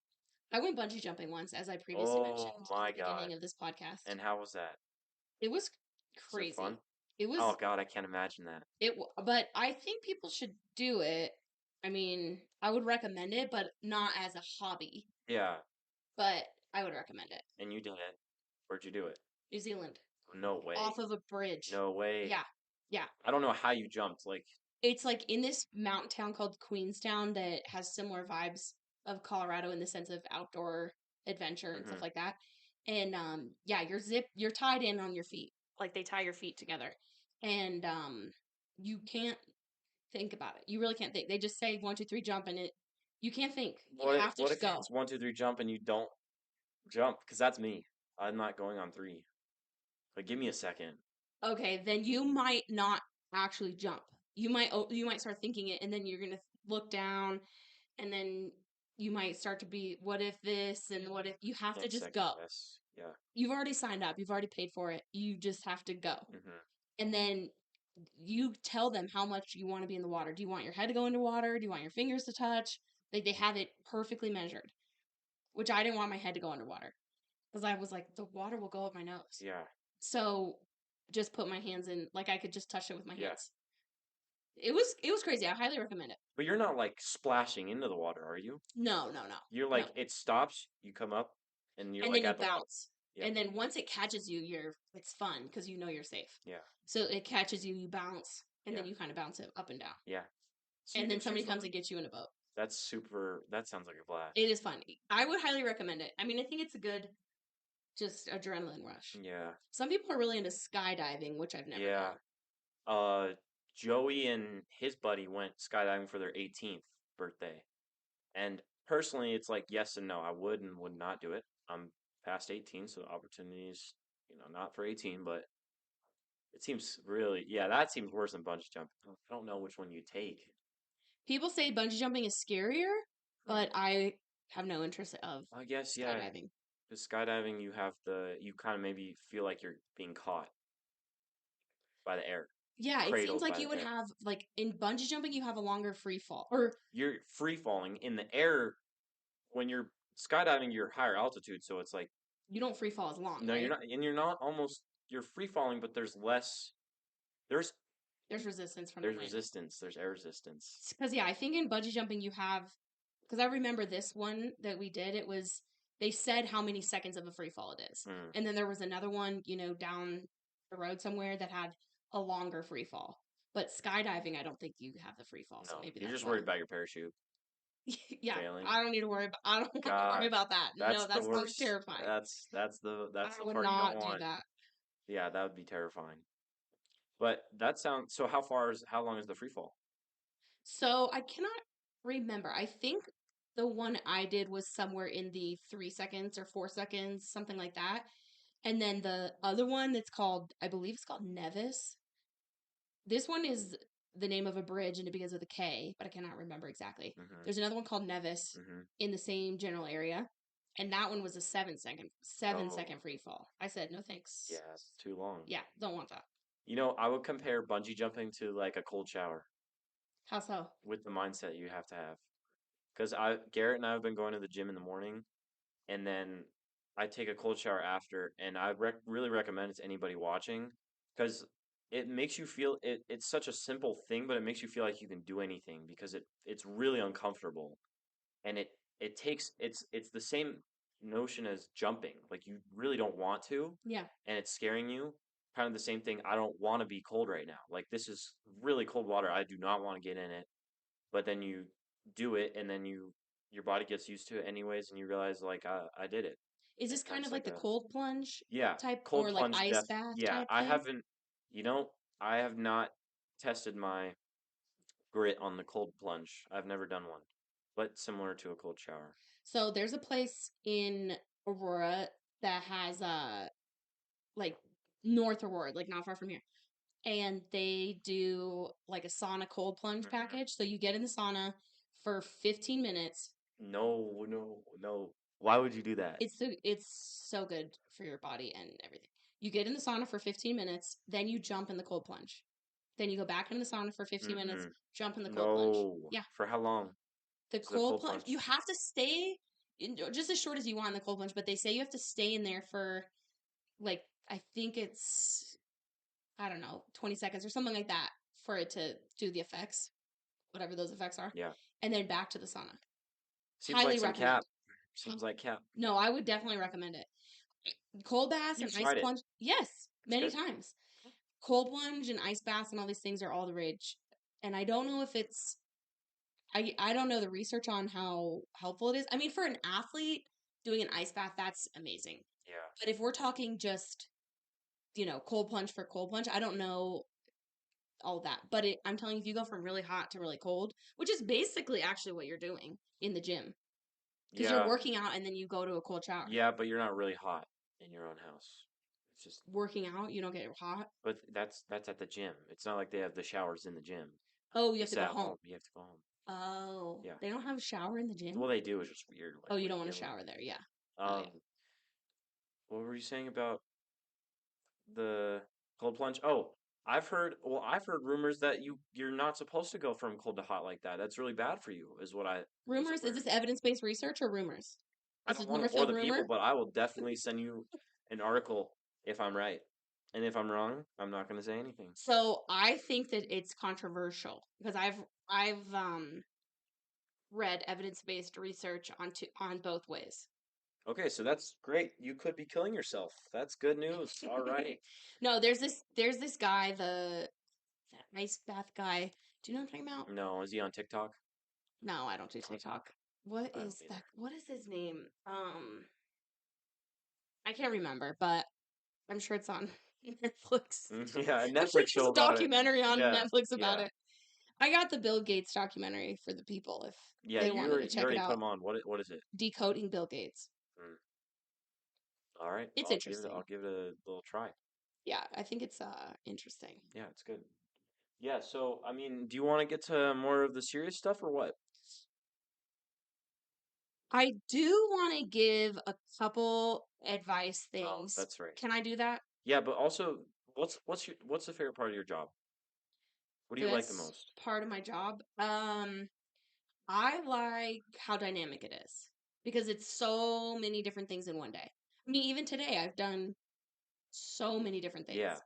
I went bungee jumping once, as I previously Oh mentioned in my the God. beginning of this podcast. And how was that? It was Was it fun? crazy. It Oh was God, I can't imagine that. but I think people should do it. I mean, I would recommend it, but not as a hobby. Yeah, But I would recommend it. and you did it. Where'd you do it? New Zealand, No way. off of a bridge. No way. Yeah, yeah. I don't know how you jumped. Like, It's like in this mountain town called Queenstown that has similar vibes of Colorado in the sense of outdoor adventure and stuff hmm like that. And yeah, you're tied in on your feet. Like they tie your feet together. And you can't think about it. You really can't think. They just say one, two, three, jump, and you can't think. You have to what just if go. it's one, two, three, jump, and you don't jump? Because that's me. I'm not going on three. Like, give me a second. Okay, then you might not actually jump. You might start thinking it, and then you're gonna look down, and then you might start to be, what if this, and what if you have to Can't just second go. guess. Yeah. You've already signed up. You've already paid for it. You just have to go. hmm And then you tell them how much you want to be in the water. Do you want your head to go into water? Do you want your fingers to touch? Like they have it perfectly measured, which I didn't want my head to go underwater because I was like, the water will go up my nose. Yeah. So just put my hands in, like I could just touch it with my Yeah. hands. It was crazy. I highly recommend it. But you're not like splashing into the water, are you? No, no, no, You're no. like, it stops, you come up, and you're And like then you at the water. bounce. Yep. And then once it catches you, it's fun because you know you're safe. Yeah. So it catches you, you bounce, and Yeah. then you kind of bounce it up and down. Yeah. So you And can then choose somebody comes one. and gets you in a boat. That's super. That sounds like a It blast. is fun. I would highly recommend it. I mean, I think it's a good just adrenaline rush. Yeah. Some people are really into skydiving, which I've never Yeah. done. Uh, Joey and his buddy went skydiving for their 18th birthday. And personally, it's like yes and no. I would and would not do it. I'm past 18, so opportunities, not for 18, but it seems really, yeah, that seems worse than bungee jumping. I don't know which one you take. People say bungee jumping is scarier, but Hmm. I have no interest of I guess, yeah, skydiving. because skydiving, you kind of maybe feel like you're being caught by the air, Yeah, it seems cradled like by you the would air. have like in bungee jumping you have a longer free fall. Or You're free falling in the air when you're skydiving, you're higher altitude, so it's like, you don't free fall as long, no, you're right? not, and you're not almost, you're free falling, but there's less, there's, There's resistance from the there's wind. resistance, there's air resistance. Because yeah, I think in bungee jumping you have because I remember this one that we did. It was they said how many seconds of a free fall it is, Hmm. and then there was another one, down the road somewhere that had a longer free fall. But skydiving, I don't think you have the free fall, so No, maybe you're that's just why. worried about your parachute Yeah, failing. I don't need to worry about. I don't want to worry God, about that. that's No, the that sounds worst. terrifying. That's I the would part you don't not do want. that. Yeah, that would be terrifying. But so. How long is the free fall? So I cannot remember. I think the one I did was somewhere in the 3 seconds or 4 seconds, something like that. And then the other one that's called, I believe it's called Nevis. This one is the name of a bridge and it begins with a K, but I cannot remember exactly. hmm There's another one called Nevis hmm in the same general area. And that one was a 7 second Oh, free fall. I said, no thanks. yeah, it's too long. Yeah, don't want that. I would compare bungee jumping to like a cold shower How so? with the mindset you have to have. Because Garrett and I have been going to the gym in the morning, and then I take a cold shower after, and I really recommend it to anybody watching because it makes you feel it's such a simple thing, but it makes you feel like you can do anything because it's really uncomfortable, and it's the same notion as jumping. Like you really don't want to, Yeah. and it's scaring you. Kind of the same thing. I don't want to be cold right now. Like this is really cold water. I do not want to get in it. But then you do it, and then your body gets used to it anyways, and you realize like I did it. Is And this kind that's of like like the a cold plunge yeah, type cold or like plunge ice death. bath Yeah, type thing? you know, I have not tested my grit on the cold plunge. I've never done one, but similar to a cold shower. So there's a place in Aurora that has like North Aurora, like not far from here. And they do like a sauna cold plunge Hmm. package. So you get in the sauna for 15 minutes. No, no, no. Why would you do that? It's so good for your body and everything. You get in the sauna for 15 minutes, then you jump in the cold plunge. Then you go back in the sauna for 15 minutes, Mm-mm. jump in the cold plunge. No. Yeah, For how long the is the cold cold plunge, you plunge? have to stay in just as short as you want in the cold plunge, but they say you have to stay in there for like I think it's I don't know, 20 seconds or something like that for it to do the effects, whatever those effects are. Yeah. And then back to the sauna. Seems like Highly some recommend. cap. Seems like cap. No, I would definitely recommend it. Cold baths and You've ice tried it. plunge. Yes, It's many good. times. Cold plunge and ice baths and all these things are all the rage. And I don't know if it's I don't know the research on how helpful it is. I mean, for an athlete doing an ice bath, that's amazing. Yeah. But if we're talking just, cold plunge for cold plunge, I don't know all that. But I'm telling you, if you go from really hot to really cold, which is basically actually what you're doing in the gym, because you're Yeah. working out and then you go to a cold shower. Yeah, but you're not really hot in your own house. It's just, Working out, you don't get hot. but that's at the gym. It's not like they have the showers in the gym. Oh, you have to It's go at home. home. You have to go home. Oh, Yeah. they don't have a shower in the Well, gym? they do. It's just weird. Oh, Like, you what don't are want you to doing? shower there. Yeah. Oh, Um, yeah. what were you saying about the cold plunge? Oh, I've heard rumors that you're not supposed to go from cold to hot like that. That's really bad for you, is what I was Rumors? Is aware. this evidence-based research or rumors? I This don't is want rumor to bore filled the people, rumor. but I will definitely send you an article if I'm right. And if I'm wrong, I'm not going to say anything. So I think that it's controversial because I've read evidence-based research on both ways. Okay, so that's great. You could be killing yourself. That's good news. All right. No, there's this guy, that ice bath guy. Do you know what I'm talking about? No, is he on TikTok? No, I don't do TikTok. What I don't is either. that? What is his name? I can't remember, but I'm sure it's on Netflix. Yeah, a I'm sure Netflix show there's a about it. documentary on Yeah, Netflix about yeah, it. I got the Bill Gates documentary for the people if yeah. they wanted to You check it already put out. him on. What is it? Decoding Bill Gates. Mm, all right, It's I'll interesting. give it a little try. Yeah, I think it's interesting. Yeah, it's good. Yeah, so I mean, do you want to get to more of the serious stuff or what? I do want to give a couple advice Oh, things. that's right. Can I do that? Yeah, but also, what's the favorite part of your job? What do The you like the best most? part of my job. I like how dynamic it is because it's so many different things in one day. I mean, even today, I've done so many different Yeah. things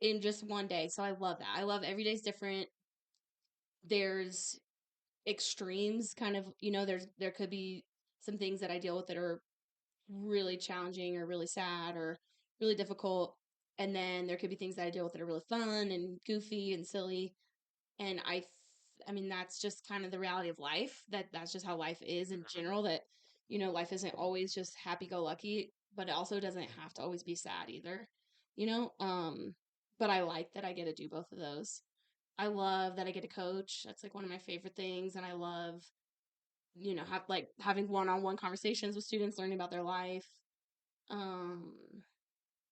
in just one day. So I love that. I love every day's different. There's extremes, kind of, there could be some things that I deal with that are really challenging or really sad or really difficult. And then there could be things that I deal with that are really fun and goofy and silly. And I mean, that's just kind of the reality of life. That's just how life is in general. That life isn't always just happy go lucky, but it also doesn't have to always be sad either. You know, but I like that I get to do both of those. I love that I get to coach. That's like one of my favorite things, and I love have like having one-on-one conversations with students, learning about their life. Um,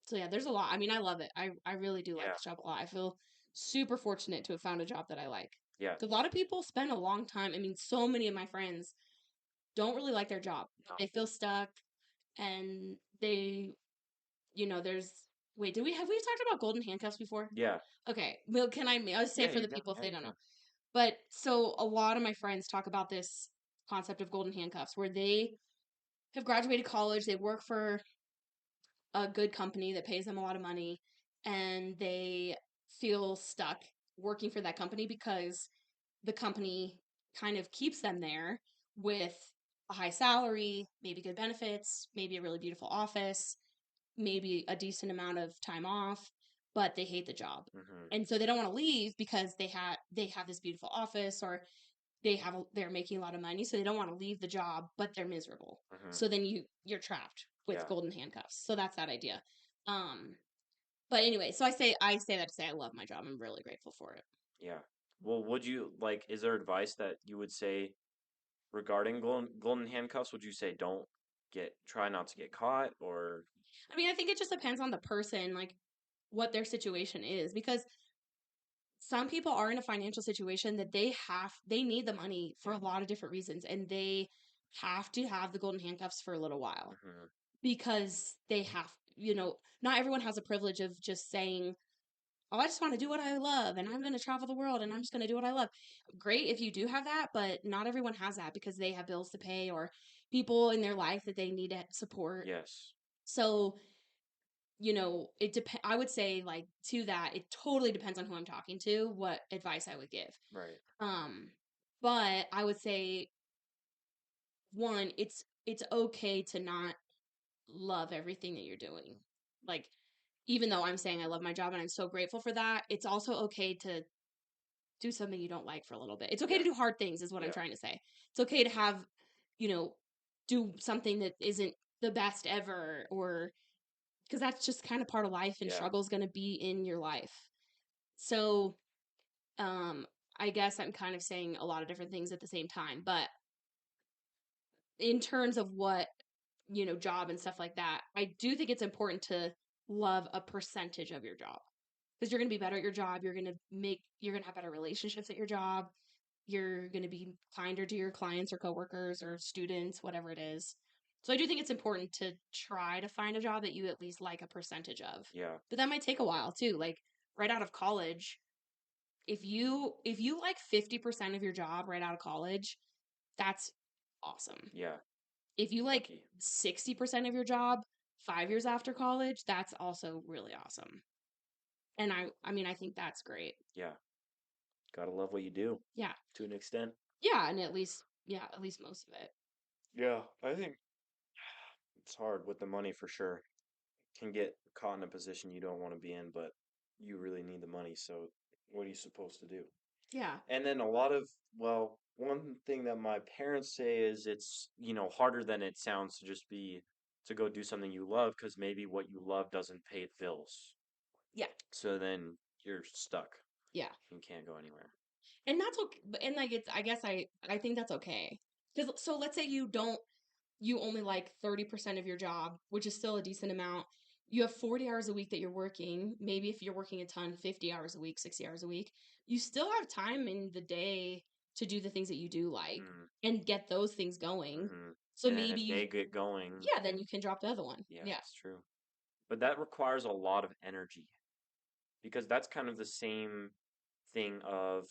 so yeah, there's a lot. I mean, I love it. I really do like Yeah. this job a lot. I feel super fortunate to have found a job that I like. Yeah. 'Cause a lot of people spend a long time. I mean, so many of my friends don't really like their job. No. They feel stuck and there's wait, did we talked about golden handcuffs before? Yeah. Okay. Well, I'll say Yeah, for you the can. people if Yeah, they you don't know. can. But so a lot of my friends talk about this concept of golden handcuffs where they have graduated college, they work for a good company that pays them a lot of money, and they feel stuck working for that company because the company kind of keeps them there with a high salary, maybe good benefits, maybe a really beautiful office, maybe a decent amount of time off, but they hate the job. Hmm. And so they don't want to leave because they have this beautiful office or they're making a lot of money, so they don't want to leave the job, but they're miserable. Hmm. So then you're trapped with Yeah. golden handcuffs. So that's that idea. Um, but anyway, so I say that to say I love my job. I'm really grateful for it. Yeah. Well, would you like, is there advice that you would say regarding golden handcuffs? Would you say try not to get caught or, I mean, I think it just depends on the person, like what their situation is, because some people are in a financial situation that they need the money for a lot of different reasons, and they have to have the golden handcuffs for a little while Mhm. because they have, not everyone has a privilege of just saying, oh, I just want to do what I love and I'm going to travel the world and I'm just going to do what I love. Great if you do have that, but not everyone has that because they have bills to pay or people in their life that they need to support. Yes, So, it depends. I would say, like, to that, it totally depends on who I'm talking to, what advice I would give. right. Um, but I would say, one, it's okay to not love everything that you're doing. Like, even though I'm saying I love my job and I'm so grateful for that, it's also okay to do something you don't like for a little bit. It's okay to Yeah, do hard things, is what I'm yeah, trying to say. It's okay to have, you know, do something that isn't the best ever, or because that's just kind of part of life, and yeah, struggle is going to be in your life. So, um, I guess I'm kind of saying a lot of different things at the same time, but in terms of what, job and stuff like that, I do think it's important to love a percentage of your job because you're going to be better at your job. You're going to have better relationships at your job. You're going to be kinder to your clients or coworkers or students, whatever it is. So I do think it's important to try to find a job that you at least like a percentage of. yeah, But that might take a while too. Like right out of college, if you like 50% of your job right out of college, that's awesome. yeah. If you like Lucky. 60% of your job 5 years after college, that's also really awesome. And I mean, I think that's great. Yeah, gotta love what you do Yeah. to an extent. Yeah, and at least most of it. Yeah, I think it's hard with the money for sure. Can get caught in a position you don't want to be in, but you really need the money, so what are you supposed to do? Yeah. And then well, one thing that my parents say is it's harder than it sounds to go do something you love because maybe what you love doesn't pay the bills. Yeah. So then you're stuck Yeah. and can't go anywhere. And that's okay. And like it's I guess I think that's okay. Cuz so let's say you only like 30% of your job, which is still a decent amount. You have 40 hours a week that you're working. Maybe if you're working a ton, 50 hours a week, 60 hours a week, you still have time in the day to do the things that you do like Mm-hmm. and get those things going. Mm-hmm. So And then maybe if they get going, yeah, then you can drop the other one. yeah, Yeah. it's true. But that requires a lot of energy because that's kind of the same thing of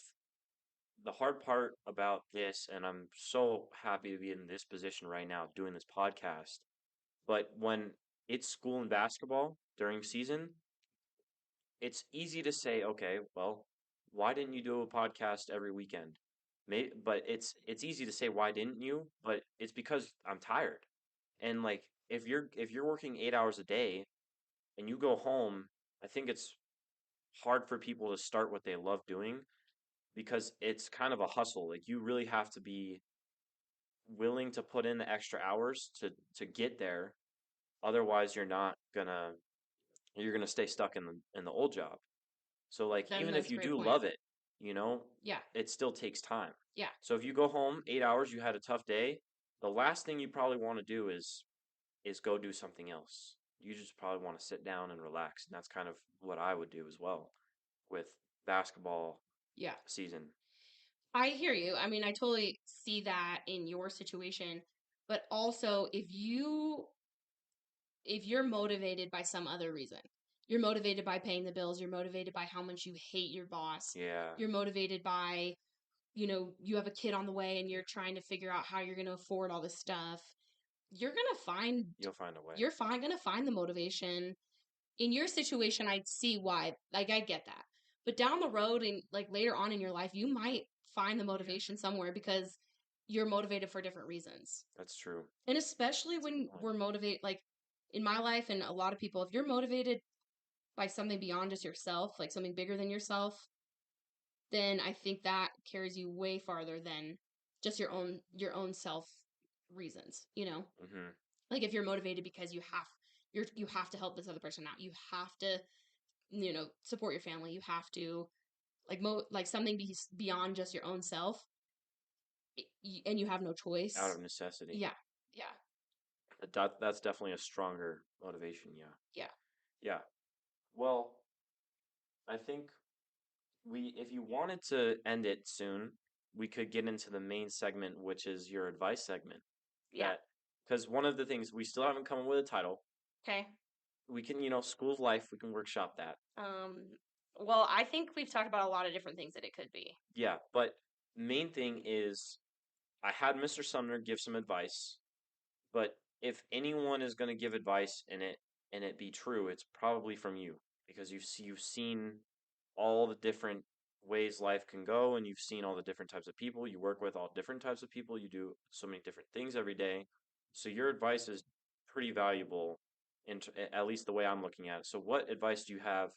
the hard part about this, and I'm so happy to be in this position right now doing this podcast. But when it's school and basketball during season, it's easy to say, okay, well, why didn't you do a podcast every weekend? But it's easy to say why didn't you? But it's because I'm tired. And like if you're working 8 hours a day and you go home, I think it's hard for people to start what they love doing because it's kind of a hustle. Like you really have to be willing to put in the extra hours to get there. Otherwise, you're gonna stay stuck in the old job. So like Then even if that's a you great do point. love it, you know, Yeah. it still takes time. Yeah. So if you go home 8 hours, you had a tough day, the last thing you probably want to do is go do something else. You just probably want to sit down and relax. And that's kind of what I would do as well with basketball Yeah. season. I hear you. I mean, I totally see that in your situation, but also if you're motivated by some other reason, you're motivated by paying the bills, you're motivated by how much you hate your boss, Yeah, you're motivated by, you have a kid on the way and you're trying to figure out how you're going to afford all this stuff, you're going to find, you'll find a way. you're fine going to find the motivation. In your situation, I see why. Like, I get that. But down the road and like later on in your life, you might find the motivation somewhere because you're motivated for different reasons. That's true. And especially That's a good when point. we're motivated, like in my life and a lot of people, if you're motivated by something beyond just yourself, like something bigger than yourself, then I think that carries you way farther than just your own self reasons. Hmm. Like if you're motivated because you have to help this other person out. You have to support your family. You have to like something beyond just your own self, and you have no Out choice. of necessity. Yeah, yeah, That's definitely a stronger motivation. Yeah. yeah, Yeah. Well, I think if you wanted to end it soon, we could get into the main segment, which is your advice segment. yeah. That, because one of the things we still haven't come up with a title. Okay. We can, school's life, we can workshop that. Um, well, I think we've talked about a lot of different things that it could be. Yeah, but main thing is I had Mr. Sumner give some advice, but if anyone is going to give advice and it be true, it's probably from you because you've seen all the different ways life can go, and you've seen all the different types of people you work with, all different types of people. You do so many different things every day, so your advice is pretty valuable, at least the way I'm looking at it. So, what advice do you have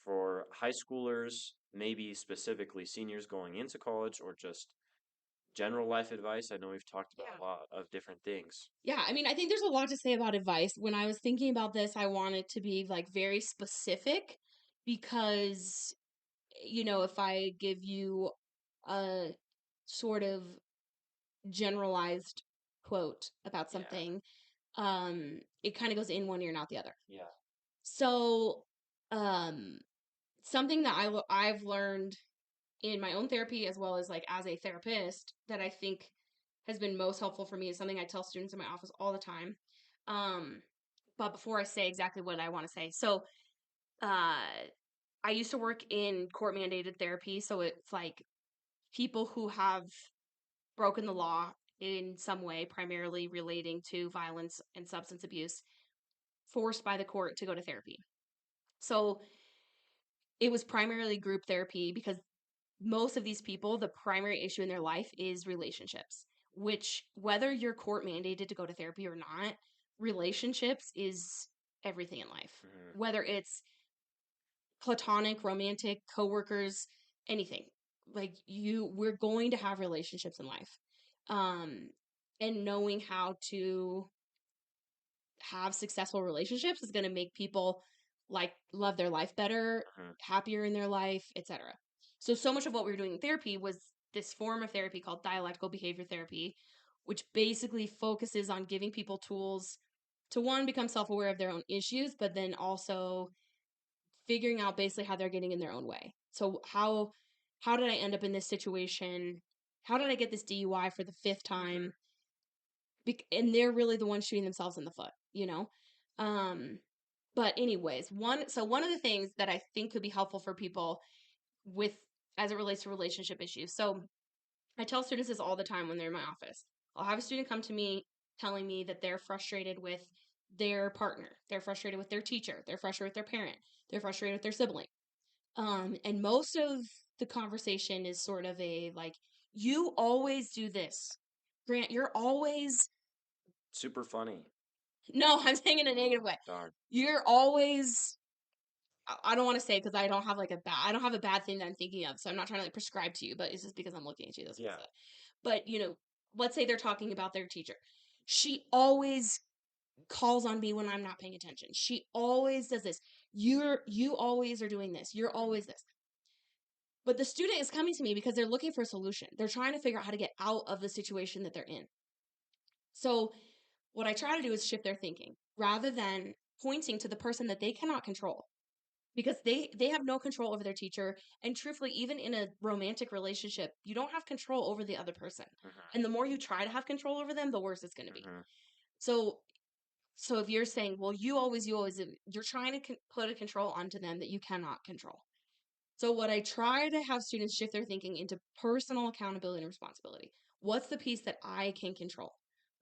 for high schoolers, maybe specifically seniors going into college, or just general life advice? I know we've talked about Yeah. a lot of different things. Yeah, I mean, I think there's a lot to say about advice. When I was thinking about this, I wanted to be like very specific because, if I give you a sort of generalized quote about Yeah, something, it kind of goes in one ear and out the other. yeah. So, um, something that I've learned in my own therapy as well as like as a therapist that I think has been most helpful for me is something I tell students in my office all the time. Um, but before I say exactly what I want to say, so uh, I used to work in court mandated therapy, so it's like people who have broken the law in some way, primarily relating to violence and substance abuse, forced by the court to go to therapy. So it was primarily group therapy because most of these people, the primary issue in their life is relationships, which, whether you're court mandated to go to therapy or not, relationships is everything in life. Hmm. Whether it's platonic, romantic, coworkers, anything. We're going to have relationships in life. Um, and knowing how to have successful relationships is going to make people like love their life better, Hmm. happier in their life, etc. So much of what we were doing in therapy was this form of therapy called dialectical behavior therapy, which basically focuses on giving people tools to one become self-aware of their own issues, but then also figuring out basically how they're getting in their own way. So how did I end up in this situation? How did I get this DUI for the fifth Hmm. time? And they're really the ones shooting themselves in the foot. Um, but anyways, one of the things that I think could be helpful for people with as it relates to relationship issues. So I tell students this all the time when they're in my office. I'll have a student come to me telling me that they're frustrated with their partner, they're frustrated with their teacher, they're frustrated with their parent, they're frustrated with their sibling. And most of the conversation is sort of a like, you always do this. Grant, you're always Super funny. no, I'm saying in a negative way. Darn. You're always I don't want to say because I don't have like I don't have a bad thing that I'm thinking of, so I'm not trying to like prescribe to you, but it's just because I'm looking at you. That's what I Yeah. said. But let's say they're talking about their teacher. She always calls on me when I'm not paying attention. She always does this. You always are doing this. You're always this. But the student is coming to me because they're looking for a solution. They're trying to figure out how to get out of the situation that they're in. So what I try to do is shift their thinking rather than pointing to the person that they cannot control because they have no control over their teacher, and truthfully even in a romantic relationship you don't have control over the other person, Hmm. and the more you try to have control over them the worse it's going to be. Hmm. So if you're saying, well, you always you're trying to put a control onto them that you cannot control. So what I try to have students shift their thinking into personal accountability and responsibility. What's the piece that I can control?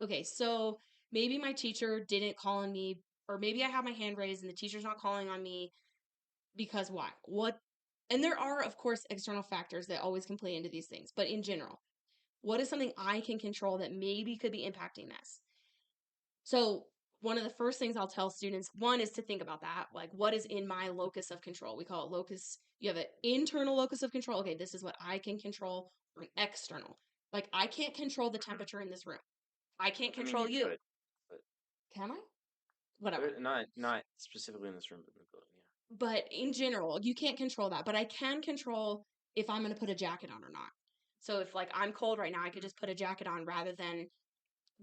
Okay, so maybe my teacher didn't call on me, or maybe I have my hand raised and the teacher's not calling on me because why? What? And there are, of course, external factors that always can play into these things. But in general, what is something I can control that maybe could be impacting this? So one of the first things I'll tell students, one is to think about that. Like, what is in my locus of control? We call it locus. You have an internal locus of control. Okay, this is what I can control, or an external. Like, I can't control the Hmm. temperature in this room. I can't I mean, control you you. could, but Can I? Whatever. not specifically in this room, but in the building. But in general, you can't control that. But I can control if I'm going to put a jacket on or not. So if like I'm cold right now, I could just put a jacket on rather than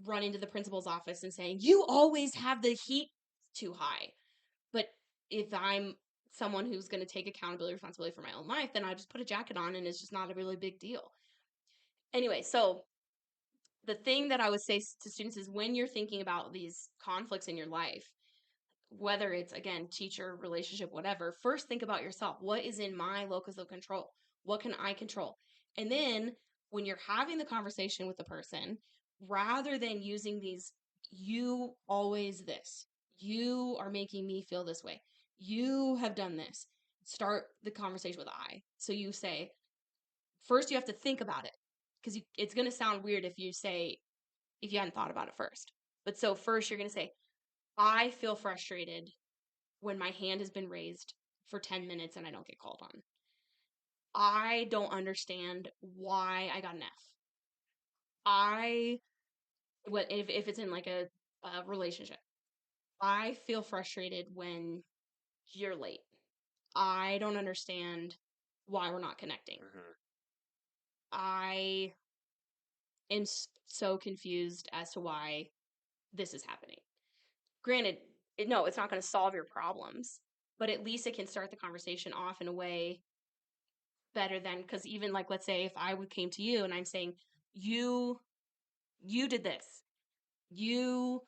run into the principal's office and saying, "You always have the heat too high." But if I'm someone who's going to take accountability, responsibility for my own life, then I just put a jacket on and it's just not a really big deal. Anyway, so the thing that I would say to students is when you're thinking about these conflicts in your life, whether it's again teacher relationship whatever, first think about yourself. What is in my locus of control? What can I control? And then when you're having the conversation with the person, rather than using these, you always this, you are making me feel this way, you have done this, start the conversation with I. So you say, first you have to think about it, because it's going to sound weird if you say, if you hadn't thought about it first. But so first you're going to say, I feel frustrated when my hand has been raised for 10 minutes and I don't get called on. I don't understand why I got an F. I, what if it's in like a relationship, I feel frustrated when you're late. I don't understand why we're not connecting. Mm-hmm. I am so confused as to why this is happening. Granted, no, it's not going to solve your problems, but at least it can start the conversation off in a way better than, because even like let's say if I would came to you and I'm saying you you did this, you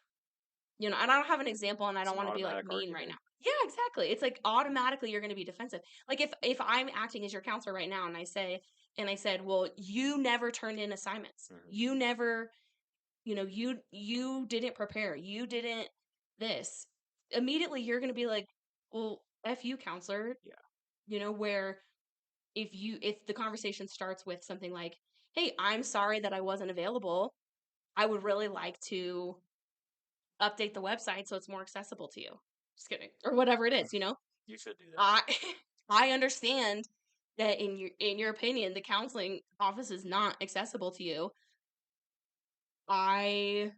and I don't have an example and I It's don't an want to be like automatic mean right now. argument. Yeah, exactly. It's like automatically you're going to be defensive. Like if I'm acting as your counselor right now and I said, well, you never turned in assignments, Mm-hmm. you never, you didn't prepare, you didn't this, immediately you're going to be like, well, f you, counselor. Yeah. Where if the conversation starts with something like, hey, I'm sorry that I wasn't available, I would really like to update the website so it's more accessible to you, just kidding, or whatever it is. You should do that. I I understand that in your opinion the counseling office is not accessible to you. i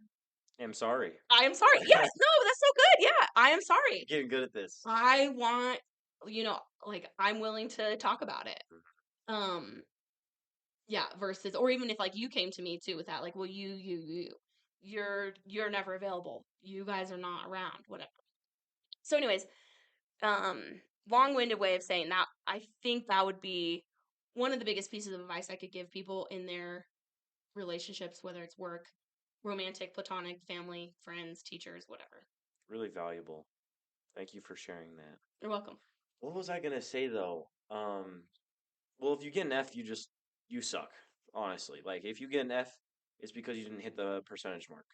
I'm sorry. I am sorry. Yes, no, that's so good. Yeah, I am sorry. Getting good at this. I want, like I'm willing to talk about it. um Yeah, versus, or even if like you came to me too with that, like, well, you're never available. You guys are not around, whatever. So, anyways, um, long-winded way of saying that, I think that would be one of the biggest pieces of advice I could give people in their relationships, whether it's work, romantic, platonic, family, friends, teachers, whatever. Really valuable. Thank you for sharing that. You're welcome. What was I gonna say though? Well, if you get an F, you suck. Honestly, like if you get an F, it's because you didn't hit the percentage mark.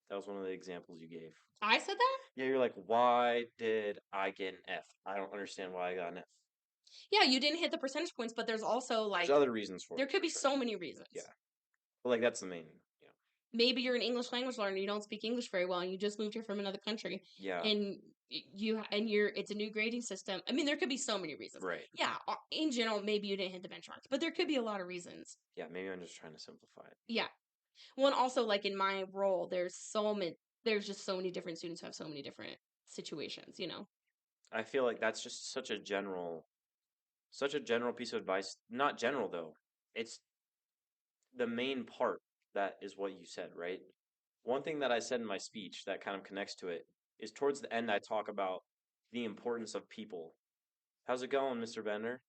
That was one of the examples you gave. I said that? Yeah, you're like, why did I get an F? I don't understand why I got an F. Yeah, you didn't hit the percentage points, but there's also There's like, other reasons for there it, could for be sure. so many reasons. Yeah, but like that's the main. Maybe you're an English language learner, you don't speak English very well, and you just moved here from another country, Yeah, and it's a new grading system. I mean, there could be so many reasons. right. Yeah, in general, maybe you didn't hit the benchmarks, but there could be a lot of reasons. Yeah, maybe I'm just trying to simplify it. Yeah. Well, and also like in my role, there's just so many different students who have so many different situations. I feel like that's just such a general piece of advice. Not general though. It's the main part that is what you said, right? One thing that I said in my speech that kind of connects to it is towards the end I talk about the importance of people. How's it going, Mr. Bender?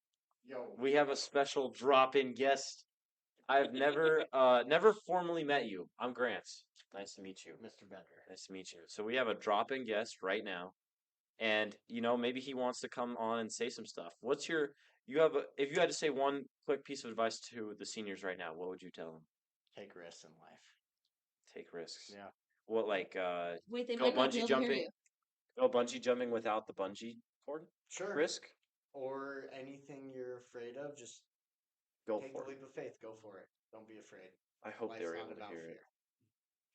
Yo, We have a special drop-in guest. I've never formally met you. I'm Grant. Nice to meet you. Mr. Bender. Nice to meet you. So we have a drop-in guest right now, and maybe he wants to come on and say some stuff. If you had to say one quick piece of advice to the seniors right now, what would you tell them? Take risks in life. Take risks. Yeah. What, like Wait, they go might not be bungee able to hear jumping? you. Go bungee jumping without the bungee cord? Sure. Risk? Or anything you're afraid of, just Go take for the it. leap of faith. Go for it. Don't be afraid. I hope Life's they're not able to about hear it.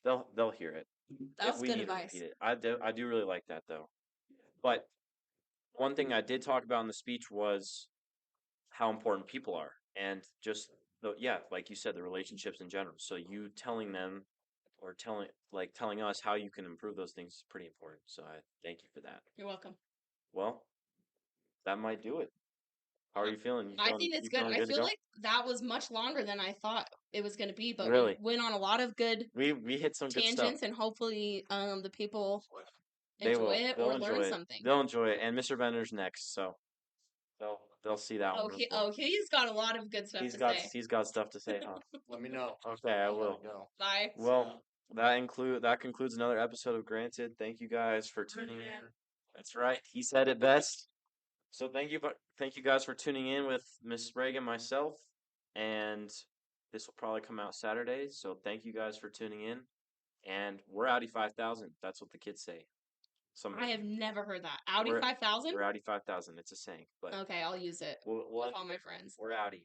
fear. They'll hear it. That was We good need to advice. repeat it. I do really like that though. But one thing I did talk about in the speech was how important people are, and just like you said, the relationships in general. So you telling them or telling us how you can improve those things is pretty important. So I thank you for that. You're welcome. Well, that might do it. How are you feeling? I think it's You good. feeling I good to feel go? like that was much longer than I thought it was going to be, but we Really? went on a lot of good We hit some good stuff. tangents, and hopefully, the people They enjoy will. it They'll or learn enjoy it. something. They'll enjoy it. And Mr. Bender's next, so they'll see that one as well. He's got a lot of good stuff to say. He's got stuff to say, huh? Let me know. Okay, I will. Go. Bye. Well, that concludes another episode of Granted. Thank you guys for tuning in. That's right. He said it best. So thank you guys for tuning in with Miss Sprague and myself. And this will probably come out Saturday. So thank you guys for tuning in. And we're Audi 5000. That's what the kids say. I have never heard that. Audi 5000? We're Audi 5000. It's a saying, but Okay, I'll use it we'll with all my friends. we're Audi.